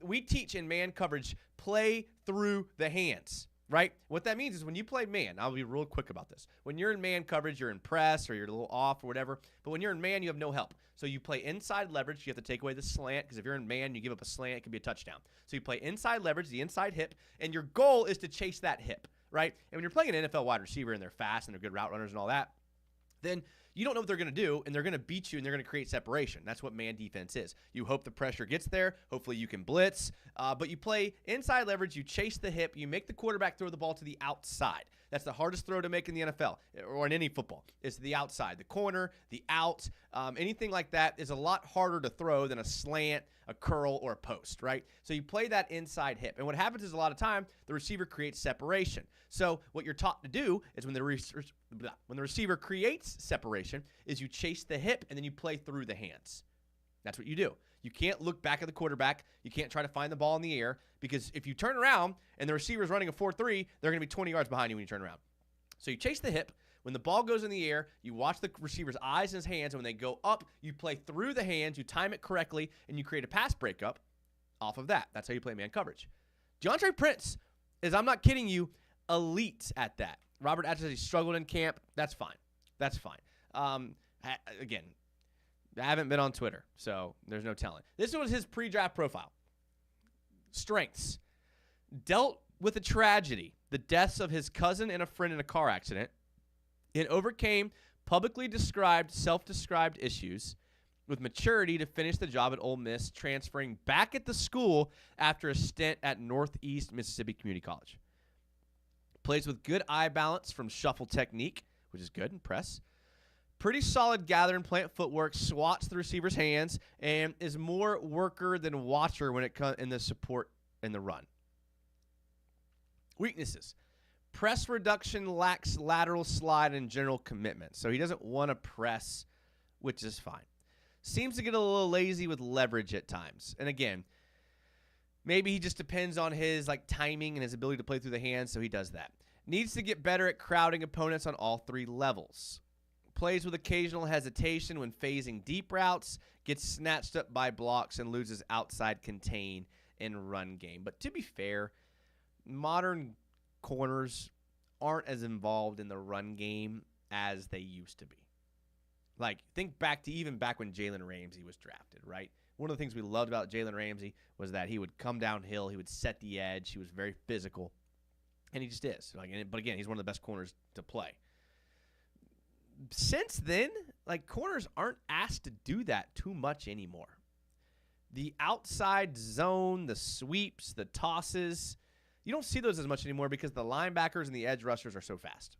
We teach in man coverage, play through the hands. Right? What that means is when you play man, I'll be real quick about this. When you're in man coverage, you're in press or you're a little off or whatever. But when you're in man, you have no help. So you play inside leverage. You have to take away the slant because if you're in man, you give up a slant, it can be a touchdown. So you play inside leverage, the inside hip, and your goal is to chase that hip, right? And when you're playing an NFL wide receiver and they're fast and they're good route runners and all that, then you don't know what they're going to do, and they're going to beat you, and they're going to create separation. That's what man defense is. You hope the pressure gets there. Hopefully you can blitz. But you play inside leverage. You chase the hip. You make the quarterback throw the ball to the outside. That's the hardest throw to make in the NFL or in any football. It's the outside, the corner, the out. Anything like that is a lot harder to throw than a slant, a curl, or a post, right? So you play that inside hip. And what happens is a lot of time, the receiver creates separation. So what you're taught to do is when the receiver creates separation is you chase the hip and then you play through the hands. That's what you do. You can't look back at the quarterback. You can't try to find the ball in the air because if you turn around and the receiver's running a 4-3, they're going to be 20 yards behind you when you turn around. So you chase the hip. When the ball goes in the air, you watch the receiver's eyes and his hands, and when they go up, you play through the hands, you time it correctly, and you create a pass breakup off of that. That's how you play man coverage. Deontre Prince is, I'm not kidding you, elite at that. Robert Atchison says he struggled in camp. That's fine. That's fine. Again, I haven't been on Twitter, so there's no telling. This was his pre-draft profile. Strengths. Dealt with a tragedy, the deaths of his cousin and a friend in a car accident. It overcame publicly described, self-described issues with maturity to finish the job at Ole Miss, transferring back at the school after a stint at Northeast Mississippi Community College. Plays with good eye balance from shuffle technique, which is good, impress. Pretty solid gather and plant footwork, swats the receiver's hands, and is more worker than watcher when it comes in the support in the run. Weaknesses. Press reduction, lacks lateral slide, and general commitment. So he doesn't want to press, which is fine. Seems to get a little lazy with leverage at times. And again, maybe he just depends on his timing and his ability to play through the hands, so he does that. Needs to get better at crowding opponents on all three levels. Plays with occasional hesitation when phasing deep routes, gets snatched up by blocks, and loses outside contain and run game. But to be fair, modern corners aren't as involved in the run game as they used to be. Think back to even back when Jalen Ramsey was drafted, right? One of the things we loved about Jalen Ramsey was that he would come downhill, he would set the edge, he was very physical, and he just is. But again, he's one of the best corners to play. Since then, corners aren't asked to do that too much anymore. The outside zone, the sweeps, the tosses, you don't see those as much anymore because the linebackers and the edge rushers are so fast.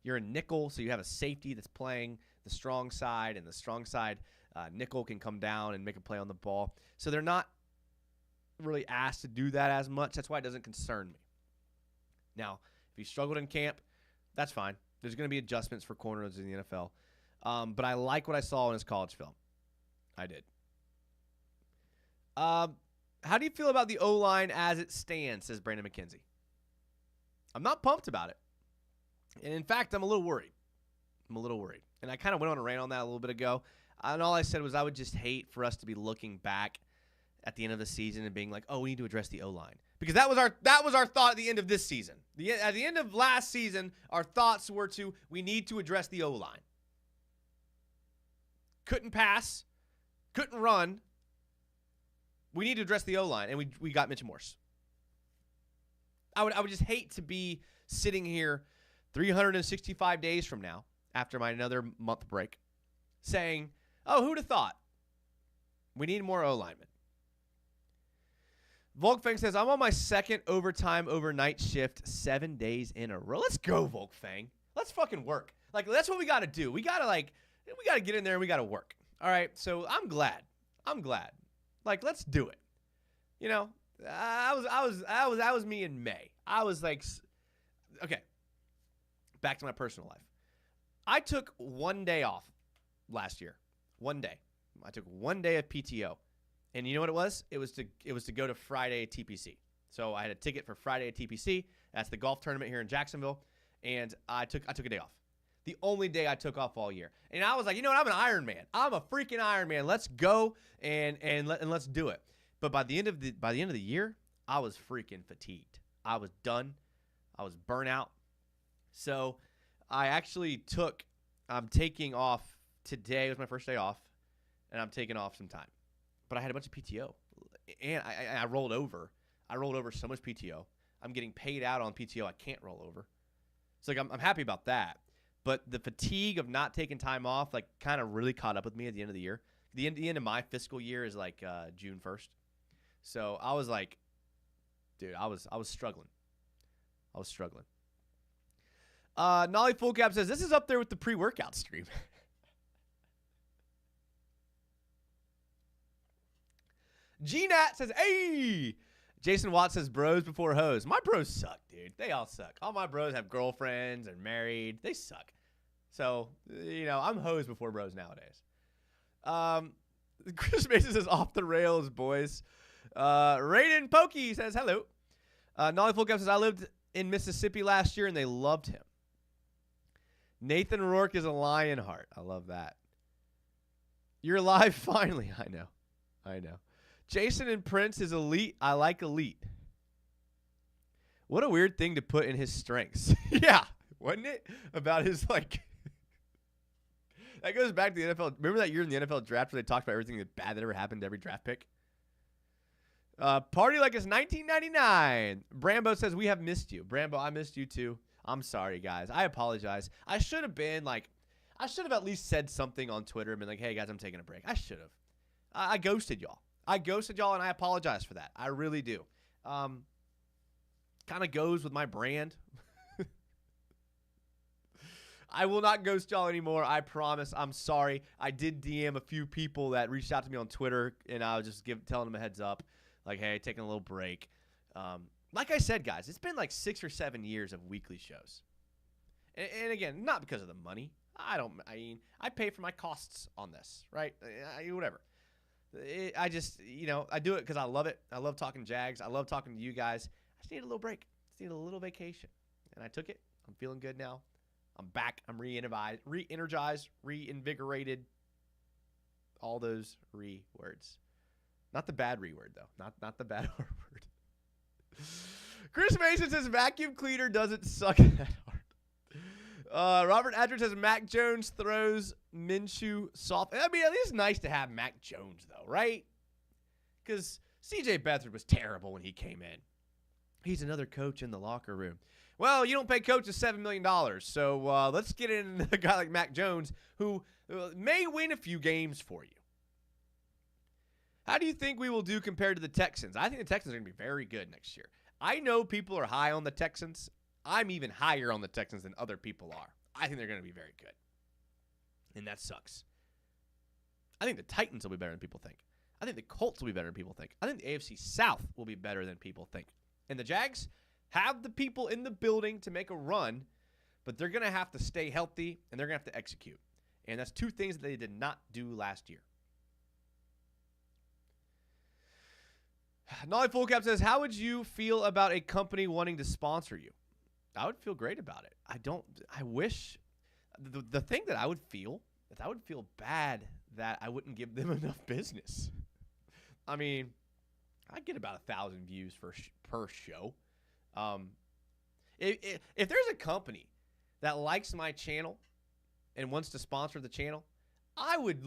You're a nickel, so you have a safety that's playing the strong side, and the strong side nickel can come down and make a play on the ball. So they're not really asked to do that as much. That's why it doesn't concern me. Now, if he struggled in camp, that's fine. There's going to be adjustments for corners in the NFL. But I like what I saw in his college film. I did. How do you feel about the O-line as it stands, says Brandon McKenzie? I'm not pumped about it. And in fact, I'm a little worried. And I kind of went on a rant on that a little bit ago. And all I said was I would just hate for us to be looking back at the end of the season and being like, oh, we need to address the O-line. Because that was our thought at the end of this season. At the end of last season, our thoughts were we need to address the O-line. Couldn't pass. Couldn't run. We need to address the O-line, and we got Mitch Morse. I would just hate to be sitting here 365 days from now, after my another month break, saying, oh, who'd have thought? We need more O-linemen. Volkfang says, I'm on my second overtime overnight shift 7 days in a row. Let's go, Volkfang. Let's fucking work. That's what we got to do. We got to get in there and we got to work. All right, so I'm glad. Let's do it. That was me in May. I was okay. Back to my personal life. I took 1 day off last year. 1 day. I took 1 day of PTO. And you know what it was? It was to go to Friday TPC. So I had a ticket for Friday at TPC. That's the golf tournament here in Jacksonville. And I took a day off. The only day I took off all year. And I was like, you know what? I'm an Iron Man. I'm a freaking Iron Man. Let's go and let's do it. But by the end of the year, I was freaking fatigued. I was done. I was burnt out. So I actually I'm taking off today. It was my first day off, and I'm taking off some time. But I had a bunch of PTO, and I rolled over. I rolled over so much PTO. I'm getting paid out on PTO I can't roll over. So I'm happy about that. But the fatigue of not taking time off kind of really caught up with me at the end of the year. The end of my fiscal year is June 1st. So I was dude, I was struggling. Nolly Full Cap says, this is up there with the pre-workout stream. G-Nat says, hey. Jason Watts says, bros before hoes. My bros suck, dude. They all suck. All my bros have girlfriends and married. They suck. So, I'm hoes before bros nowadays. Chris Mason says, off the rails, boys. Raiden Pokey says, hello. Nolly Fullcap says, I lived in Mississippi last year and they loved him. Nathan Rourke is a Lionheart. I love that. You're live finally. I know. Jason and Prince is elite. I like elite. What a weird thing to put in his strengths. Yeah, wasn't it? About his, that goes back to the NFL. Remember that year in the NFL draft where they talked about everything bad that ever happened to every draft pick? Party like it's 1999. Brambo says, we have missed you. Brambo, I missed you too. I'm sorry, guys. I apologize. I should have at least said something on Twitter and been like, hey, guys, I'm taking a break. I should have. I ghosted y'all. And I apologize for that. I really do. Kind of goes with my brand. I will not ghost y'all anymore. I promise. I'm sorry. I did DM a few people that reached out to me on Twitter, and I was just telling them a heads up. Like, hey, taking a little break. Like I said, guys, it's been 6 or 7 years of weekly shows. And again, not because of the money. I pay for my costs on this, right? Whatever. I just, I do it because I love it. I love talking Jags. I love talking to you guys. I just need a little break. I just need a little vacation. And I took it. I'm feeling good now. I'm back. I'm re-energized, reinvigorated. All those words. Not the bad word, though. Not the bad R word. Chris Mason says vacuum cleaner doesn't suck that hard. Robert Adler says Mac Jones throws Minshew soft. I mean, it is nice to have Mac Jones, though, right? Because C.J. Beathard was terrible when he came in. He's another coach in the locker room. Well, you don't pay coaches $7 million, so let's get in a guy like Mac Jones who may win a few games for you. How do you think we will do compared to the Texans? I think the Texans are going to be very good next year. I know people are high on the Texans. I'm even higher on the Texans than other people are. I think they're going to be very good. And that sucks. I think the Titans will be better than people think. I think the Colts will be better than people think. I think the AFC South will be better than people think. And the Jags have the people in the building to make a run, but they're going to have to stay healthy, and they're going to have to execute. And that's two things that they did not do last year. Nolly Fullcap says, how would you feel about a company wanting to sponsor you? I would feel great about it. I wish the thing that I would feel is I would feel bad that I wouldn't give them enough business. I mean, I get about 1,000 views per show. If there's a company that likes my channel and wants to sponsor the channel, I would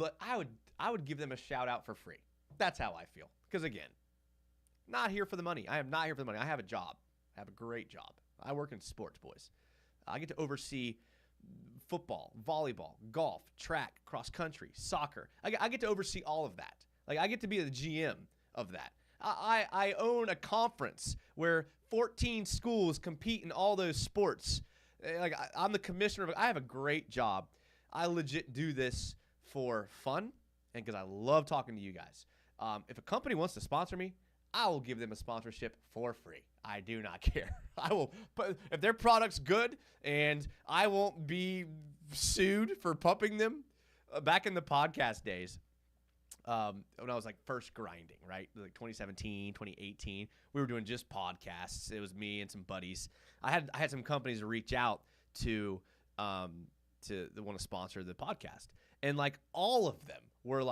give them a shout out for free. That's how I feel. Because again, not here for the money. I am not here for the money. I have a job. I have a great job. I work in sports, boys. I get to oversee football, volleyball, golf, track, cross country, soccer. I get to oversee all of that. I get to be the GM of that. I own a conference where 14 schools compete in all those sports. I'm the commissioner. I have a great job. I legit do this for fun and because I love talking to you guys. If a company wants to sponsor me, I will give them a sponsorship for free. I do not care. I will, but if their product's good and I won't be sued for pumping them. Back in the podcast days, when I was first grinding, right? 2017, 2018, we were doing just podcasts. It was me and some buddies. I had some companies reach out to want to sponsor the podcast, and all of them were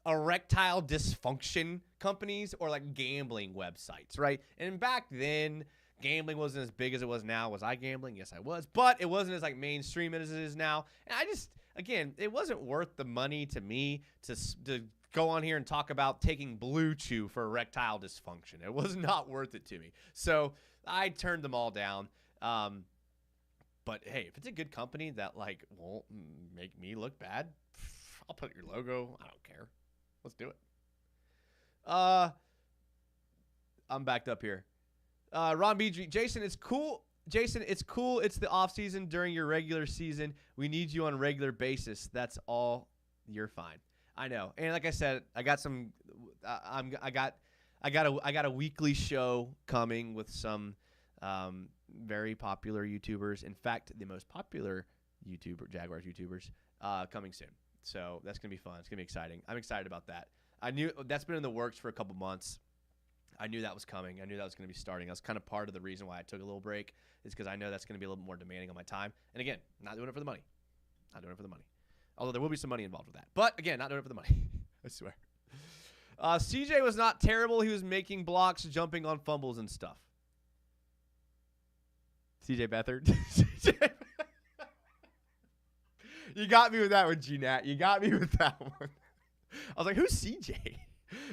erectile dysfunction companies or gambling websites, right? And back then, gambling wasn't as big as it was now. Was I gambling? Yes, I was. But it wasn't as mainstream as it is now. And again, it wasn't worth the money to me to go on here and talk about taking Blue Chew for erectile dysfunction. It was not worth it to me. So I turned them all down. But hey, if it's a good company that won't make me look bad, I'll put your logo. I don't care. Let's do it. I'm backed up here. Ron BG, Jason, it's cool. Jason, it's cool. It's the off season during your regular season. We need you on a regular basis. That's all. You're fine. I know. And like I said, I got some I got a weekly show coming with some very popular YouTubers. In fact, the most popular Jaguars YouTubers coming soon. So that's gonna be fun. It's gonna be exciting. I'm excited about that. I knew that's been in the works for a couple months. I knew that was coming. I knew that was going to be starting. That was kind of part of the reason why I took a little break, is because I know that's going to be a little more demanding on my time. And again, not doing it for the money. Not doing it for the money. Although there will be some money involved with that. But again, not doing it for the money. I swear. CJ was not terrible. He was making blocks, jumping on fumbles and stuff. CJ Beathard. You got me with that one, G-Nat. You got me with that one. I was like, who's CJ?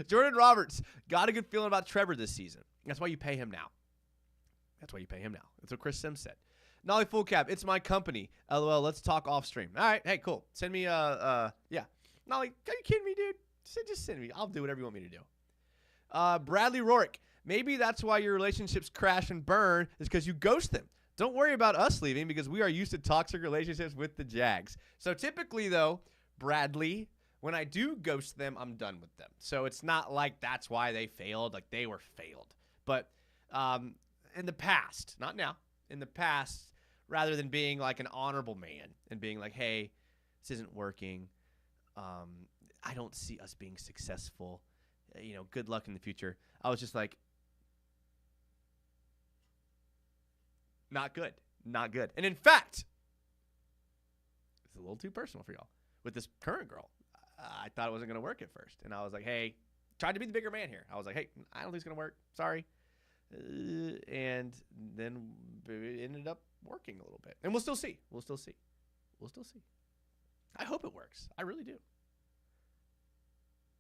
Jordan Roberts got a good feeling about Trevor this season. That's why you pay him now. That's what Chris Sims said. Nolly Full Cap, it's my company. LOL, let's talk off stream. All right, hey, cool. Send me, yeah. Nolly, are you kidding me, dude? Just send me. I'll do whatever you want me to do. Bradley Rorick, maybe that's why your relationships crash and burn is because you ghost them. Don't worry about us leaving because we are used to toxic relationships with the Jags. So typically, though, Bradley, when I do ghost them, I'm done with them. So it's not like that's why they failed. Like, they were failed. But in the past, not now, in the past, rather than being like an honorable man and being like, hey, this isn't working. I don't see us being successful. Good luck in the future. I was just like, not good. Not good. And in fact, it's a little too personal for y'all. With this current girl, I thought it wasn't going to work at first. And I was like, hey, tried to be the bigger man here. I was like, hey, I don't think it's going to work. Sorry. And then it ended up working a little bit. And we'll still see. I hope it works. I really do.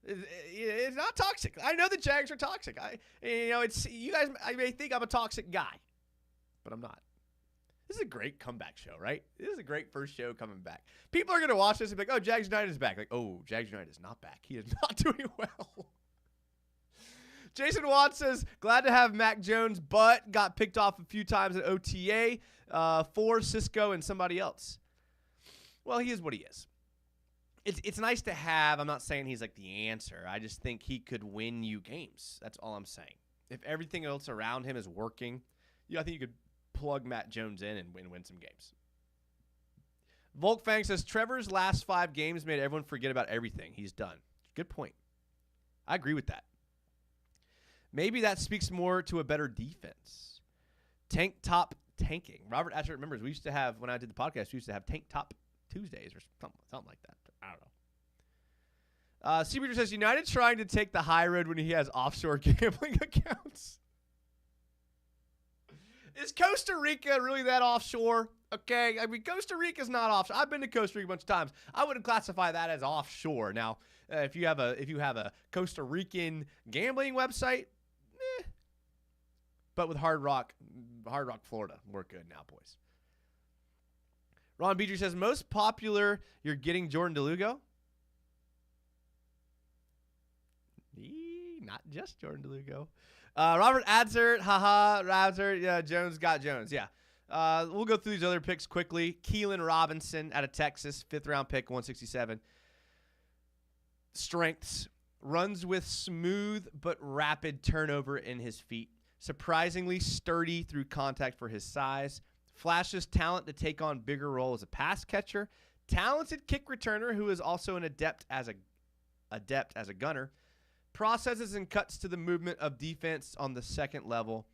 It's not toxic. I know the Jags are toxic. It's you guys. I may think I'm a toxic guy, but I'm not. This is a great comeback show, right? This is a great first show coming back. People are going to watch this and be like, oh, Jags United is back. Like, oh, Jags United is not back. He is not doing well. Jason Watts says, glad to have Mac Jones, but got picked off a few times at OTA for Cisco and somebody else. Well, he is what he is. It's nice to have. I'm not saying he's like the answer. I just think he could win you games. That's all I'm saying. If everything else around him is working, I think you could plug Matt Jones in and win some games. Volkfang says, Trevor's last 5 games made everyone forget about everything he's done. Good point. I agree with that. Maybe that speaks more to a better defense. Tank top tanking. Robert Asher remembers we used to have, when I did the podcast, we used to have Tank Top Tuesdays or something like that. I don't know. Seabreeder says, United trying to take the high road when he has offshore gambling accounts. Is Costa Rica really that offshore? Okay, I mean, Costa Rica's not offshore. I've been to Costa Rica a bunch of times. I wouldn't classify that as offshore. Now, if you have a Costa Rican gambling website, but with Hard Rock, Florida, we're good now, boys. Ron Beatrice says, most popular, you're getting Jordan DeLugo? Not just Jordan DeLugo. Robert Adzert, Adzert, yeah, Jones got Jones, yeah. We'll go through these other picks quickly. Keelan Robinson out of Texas, 5th-round pick, 167. Strengths, runs with smooth but rapid turnover in his feet. Surprisingly sturdy through contact for his size. Flashes talent to take on bigger role as a pass catcher. Talented kick returner who is also an adept as a gunner. Processes and cuts to the movement of defense on the second level.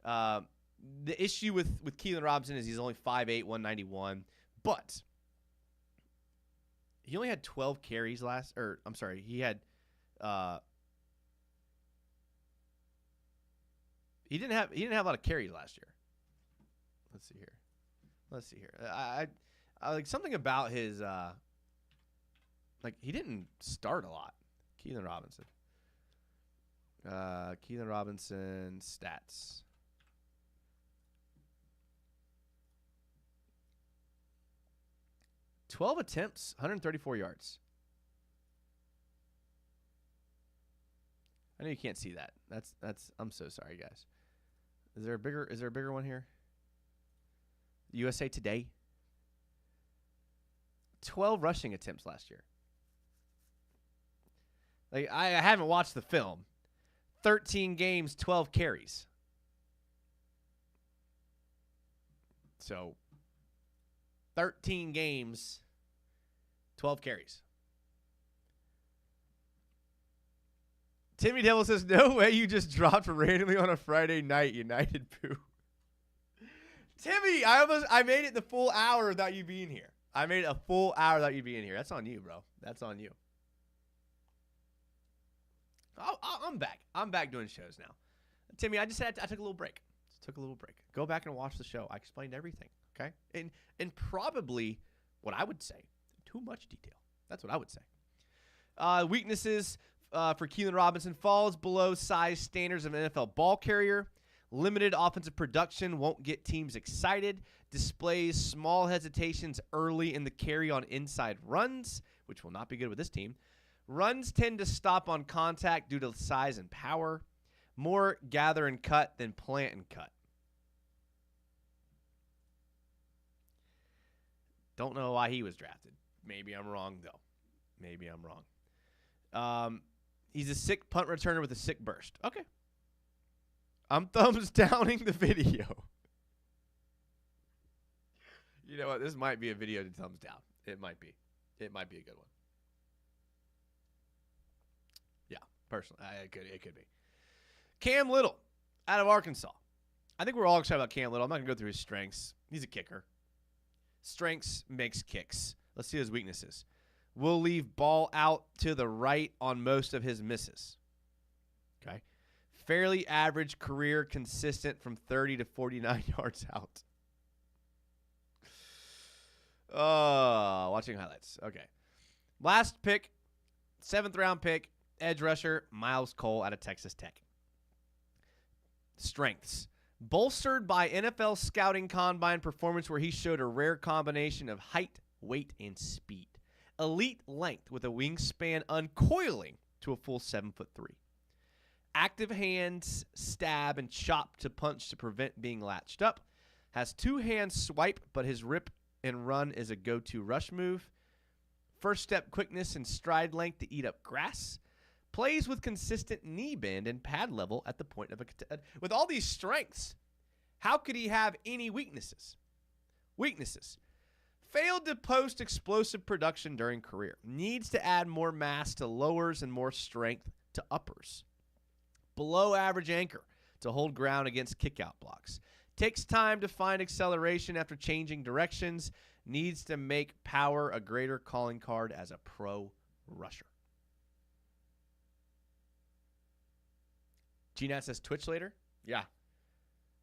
The issue with Keelan Robinson is he's only 5'8", 191. But he only had 12 carries he had he didn't have a lot of carries last year. Let's see here. I like something about his he didn't start a lot. Keelan Robinson. Keelan Robinson stats. "12 attempts, 134 yards. I know you can't see that. That's. I'm so sorry, guys. Is there a bigger one here? USA Today. 12 rushing attempts last year. Like, I haven't watched the film. 13 games, 12 carries. So, 13 games, 12 carries. Timmy Devil says, no way you just dropped randomly on a Friday night, United Poo. Timmy, I made it the full hour without you being here. I made it a full hour without you being here. That's on you, bro. That's on you. I'm back. I'm back doing shows now. Timmy, I took a little break. Go back and watch the show. I explained everything, okay? And probably what I would say, too much detail. That's what I would say. Weaknesses for Keelan Robinson: falls below size standards of an NFL ball carrier. Limited offensive production won't get teams excited. Displays small hesitations early in the carry on inside runs, which will not be good with this team. Runs tend to stop on contact due to size and power. More gather and cut than plant and cut. Don't know why he was drafted. Maybe I'm wrong, though. Maybe I'm wrong. He's a sick punt returner with a sick burst. Okay. I'm thumbs downing the video. You know what? This might be a video to thumbs down. It might be. It might be a good one. Yeah, personally, it could be. Cam Little, out of Arkansas. I think we're all excited about Cam Little. I'm not going to go through his strengths. He's a kicker. Strengths makes kicks. Let's see his weaknesses. Will leave ball out to the right on most of his misses. Okay. Fairly average career, consistent from 30 to 49 yards out. Watching highlights. Okay. Last pick, 7th round pick, edge rusher, Miles Cole out of Texas Tech. Strengths. Bolstered by NFL scouting combine performance where he showed a rare combination of height, weight, and speed. Elite length with a wingspan uncoiling to a full 7'3". Active hands, stab, and chop to punch to prevent being latched up. Has 2-hand swipe, but his rip and run is a go-to rush move. First step quickness and stride length to eat up grass. Plays with consistent knee bend and pad level at the point of with all these strengths, how could he have any weaknesses? Weaknesses. Failed to post explosive production during career. Needs to add more mass to lowers and more strength to uppers. Below average anchor to hold ground against kickout blocks. Takes time to find acceleration after changing directions. Needs to make power a greater calling card as a pro rusher. GNAT says Twitch later? Yeah.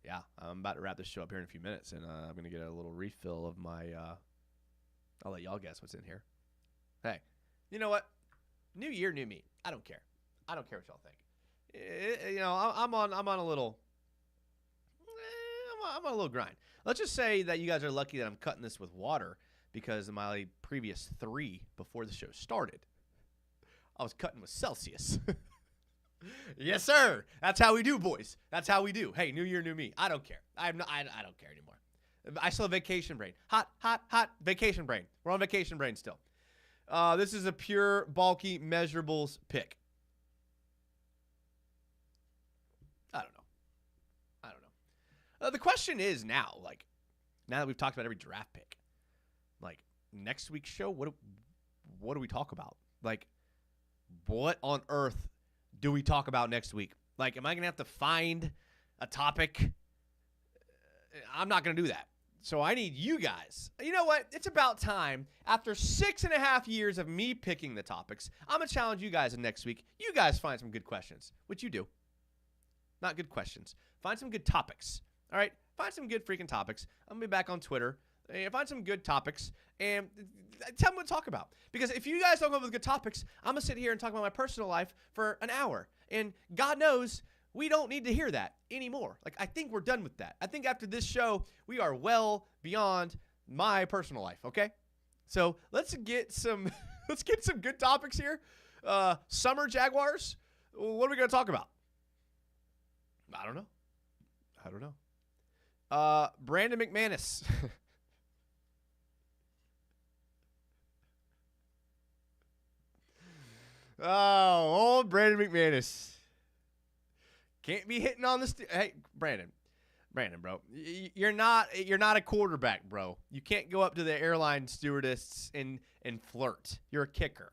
Yeah, I'm about to wrap this show up here in a few minutes, and I'm going to get a little refill of my I'll let y'all guess what's in here. Hey, you know what? New year, new me. I don't care. I don't care what y'all think. I'm on a little I'm on a little grind. Let's just say that you guys are lucky that I'm cutting this with water because of my previous 3 before the show started. I was cutting with Celsius. Yes, sir. That's how we do, boys. That's how we do. Hey, new year, new me. I don't care. I don't care anymore. I still have vacation brain. Hot vacation brain. We're on vacation brain still. This is a pure, bulky, measurables pick. I don't know. The question is now that we've talked about every draft pick, next week's show, what do we talk about? What on earth do we talk about next week? Am I going to have to find a topic? I'm not going to do that. So I need you guys. You know what? It's about time. After 6.5 years of me picking the topics, I'm going to challenge you guys next week. You guys find some good questions, which you do. Not good questions. Find some good topics. All right? Find some good freaking topics. I'm going to be back on Twitter. Find some good topics and tell me what to talk about. Because if you guys don't come up with good topics, I'm going to sit here and talk about my personal life for an hour. And God knows we don't need to hear that anymore. I think we're done with that. I think after this show, we are well beyond my personal life, okay? So let's get some good topics here. Summer Jaguars. What are we going to talk about? I don't know. Brandon McManus. Oh, old Brandon McManus. Can't be hitting on the hey, Brandon, bro. You're not a quarterback, bro. You can't go up to the airline stewardess and flirt. You're a kicker.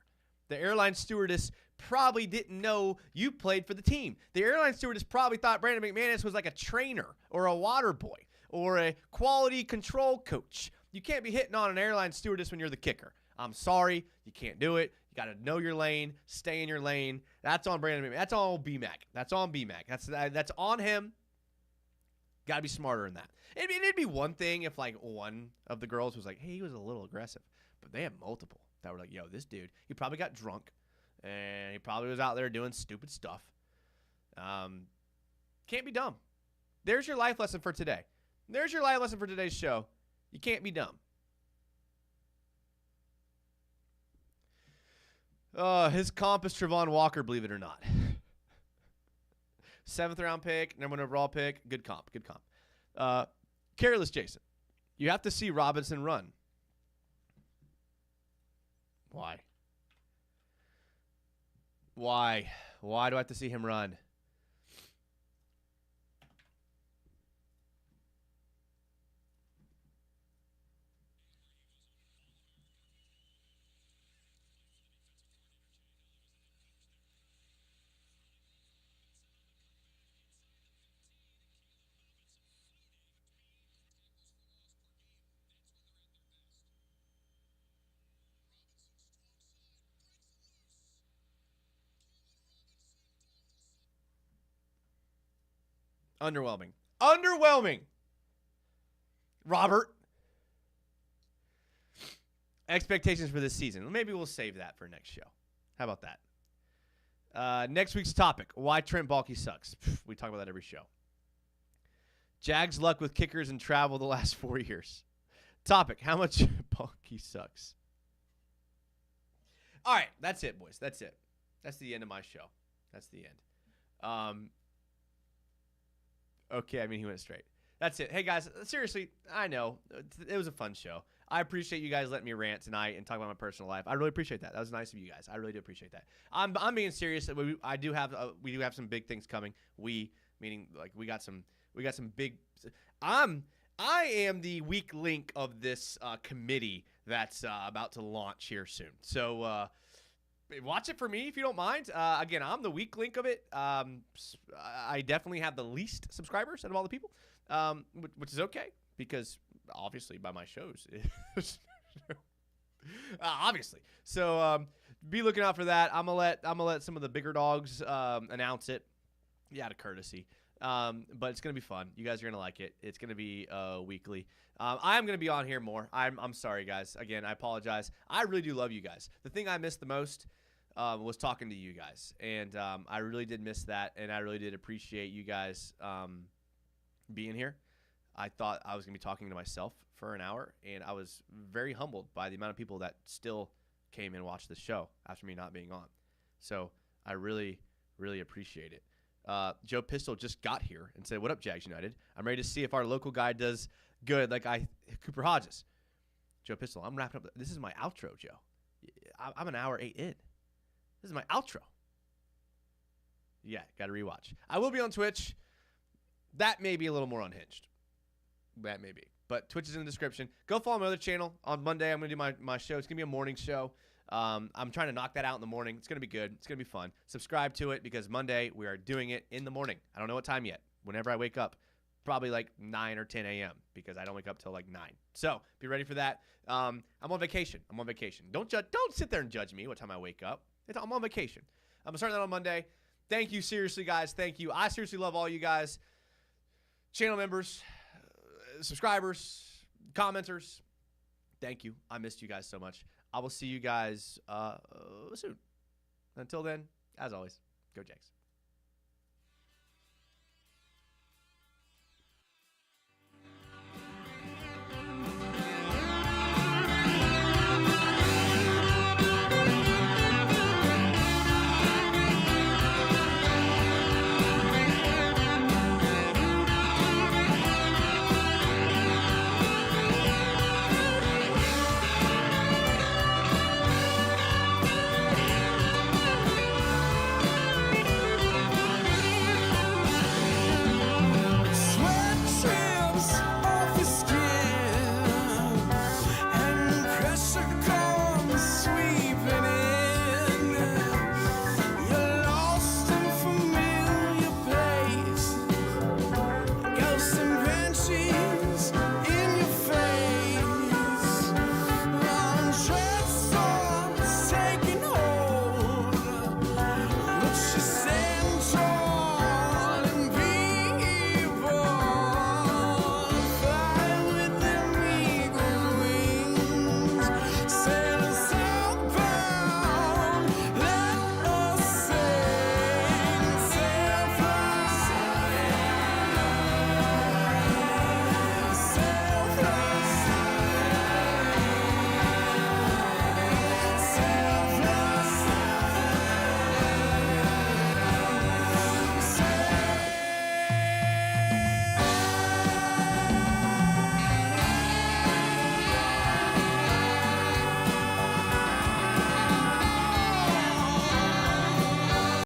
The airline stewardess probably didn't know you played for the team. The airline stewardess probably thought Brandon McManus was like a trainer or a water boy or a quality control coach. You can't be hitting on an airline stewardess when you're the kicker. I'm sorry. You can't do it. You got to know your lane, stay in your lane. That's on Brandon McManus. That's on BMAC. That's on BMAC. That's on him. Got to be smarter than that. It'd be one thing if, like, one of the girls was like, hey, he was a little aggressive. But they have multiple that were like, yo, this dude, he probably got drunk. And he probably was out there doing stupid stuff. Can't be dumb. There's your life lesson for today. There's your life lesson for today's show. You can't be dumb. His comp is Travon Walker, believe it or not. 7th round pick, number 1 overall pick. Good comp. Careless Jason. You have to see Robinson run. Why? Why do I have to see him run? Underwhelming. Robert. Expectations for this season. Maybe we'll save that for next show. How about that? Next week's topic, why Trent Baalke sucks. We talk about that every show. Jags luck with kickers and travel the last 4 years. Topic, how much Baalke sucks. All right, that's it, boys. That's it. That's the end of my show. That's the end. Okay, I mean, he went straight. That's it. Hey, guys, seriously, I know. It was a fun show. I appreciate you guys letting me rant tonight and talk about my personal life. I really appreciate that. That was nice of you guys. I really do appreciate that. I'm being serious. We do have some big things coming. We, meaning like we got some big. I am the weak link of this committee that's about to launch here soon. So watch it for me if you don't mind. Again, I'm the weak link of it. I definitely have the least subscribers out of all the people, which is okay because obviously by my shows. Obviously. So be looking out for that. I'm gonna let some of the bigger dogs announce it. Yeah, out of courtesy. But it's gonna be fun. You guys are gonna like it. It's gonna be weekly. I am gonna be on here more. I'm sorry, guys. Again, I apologize. I really do love you guys. The thing I missed the most was talking to you guys, and I really did miss that, and I really did appreciate you guys being here. I thought I was gonna be talking to myself for an hour, and I was very humbled by the amount of people that still came and watched the show after me not being on. So I really, really appreciate it. Joe Pistol just got here and said, "What up, Jags United? I'm ready to see if our local guy does good like Cooper Hodges." Joe Pistol, I'm wrapping up. This is my outro, Joe. I'm an hour 8 in. This is my outro. Yeah, got to rewatch. I will be on Twitch. That may be a little more unhinged. That may be. But Twitch is in the description. Go follow my other channel. On Monday, I'm going to do my show. It's going to be a morning show. I'm trying to knock that out in the morning. It's going to be good. It's going to be fun. Subscribe to it because Monday we are doing it in the morning. I don't know what time yet. Whenever I wake up, probably like 9 or 10 a.m. because I don't wake up till like 9. So be ready for that. I'm on vacation. Don't sit there and judge me what time I wake up. I'm on vacation. I'm starting that on Monday. Thank you, seriously, guys. Thank you. I seriously love all you guys. Channel members, subscribers, commenters. Thank you. I missed you guys so much. I will see you guys soon. Until then, as always, go Jags.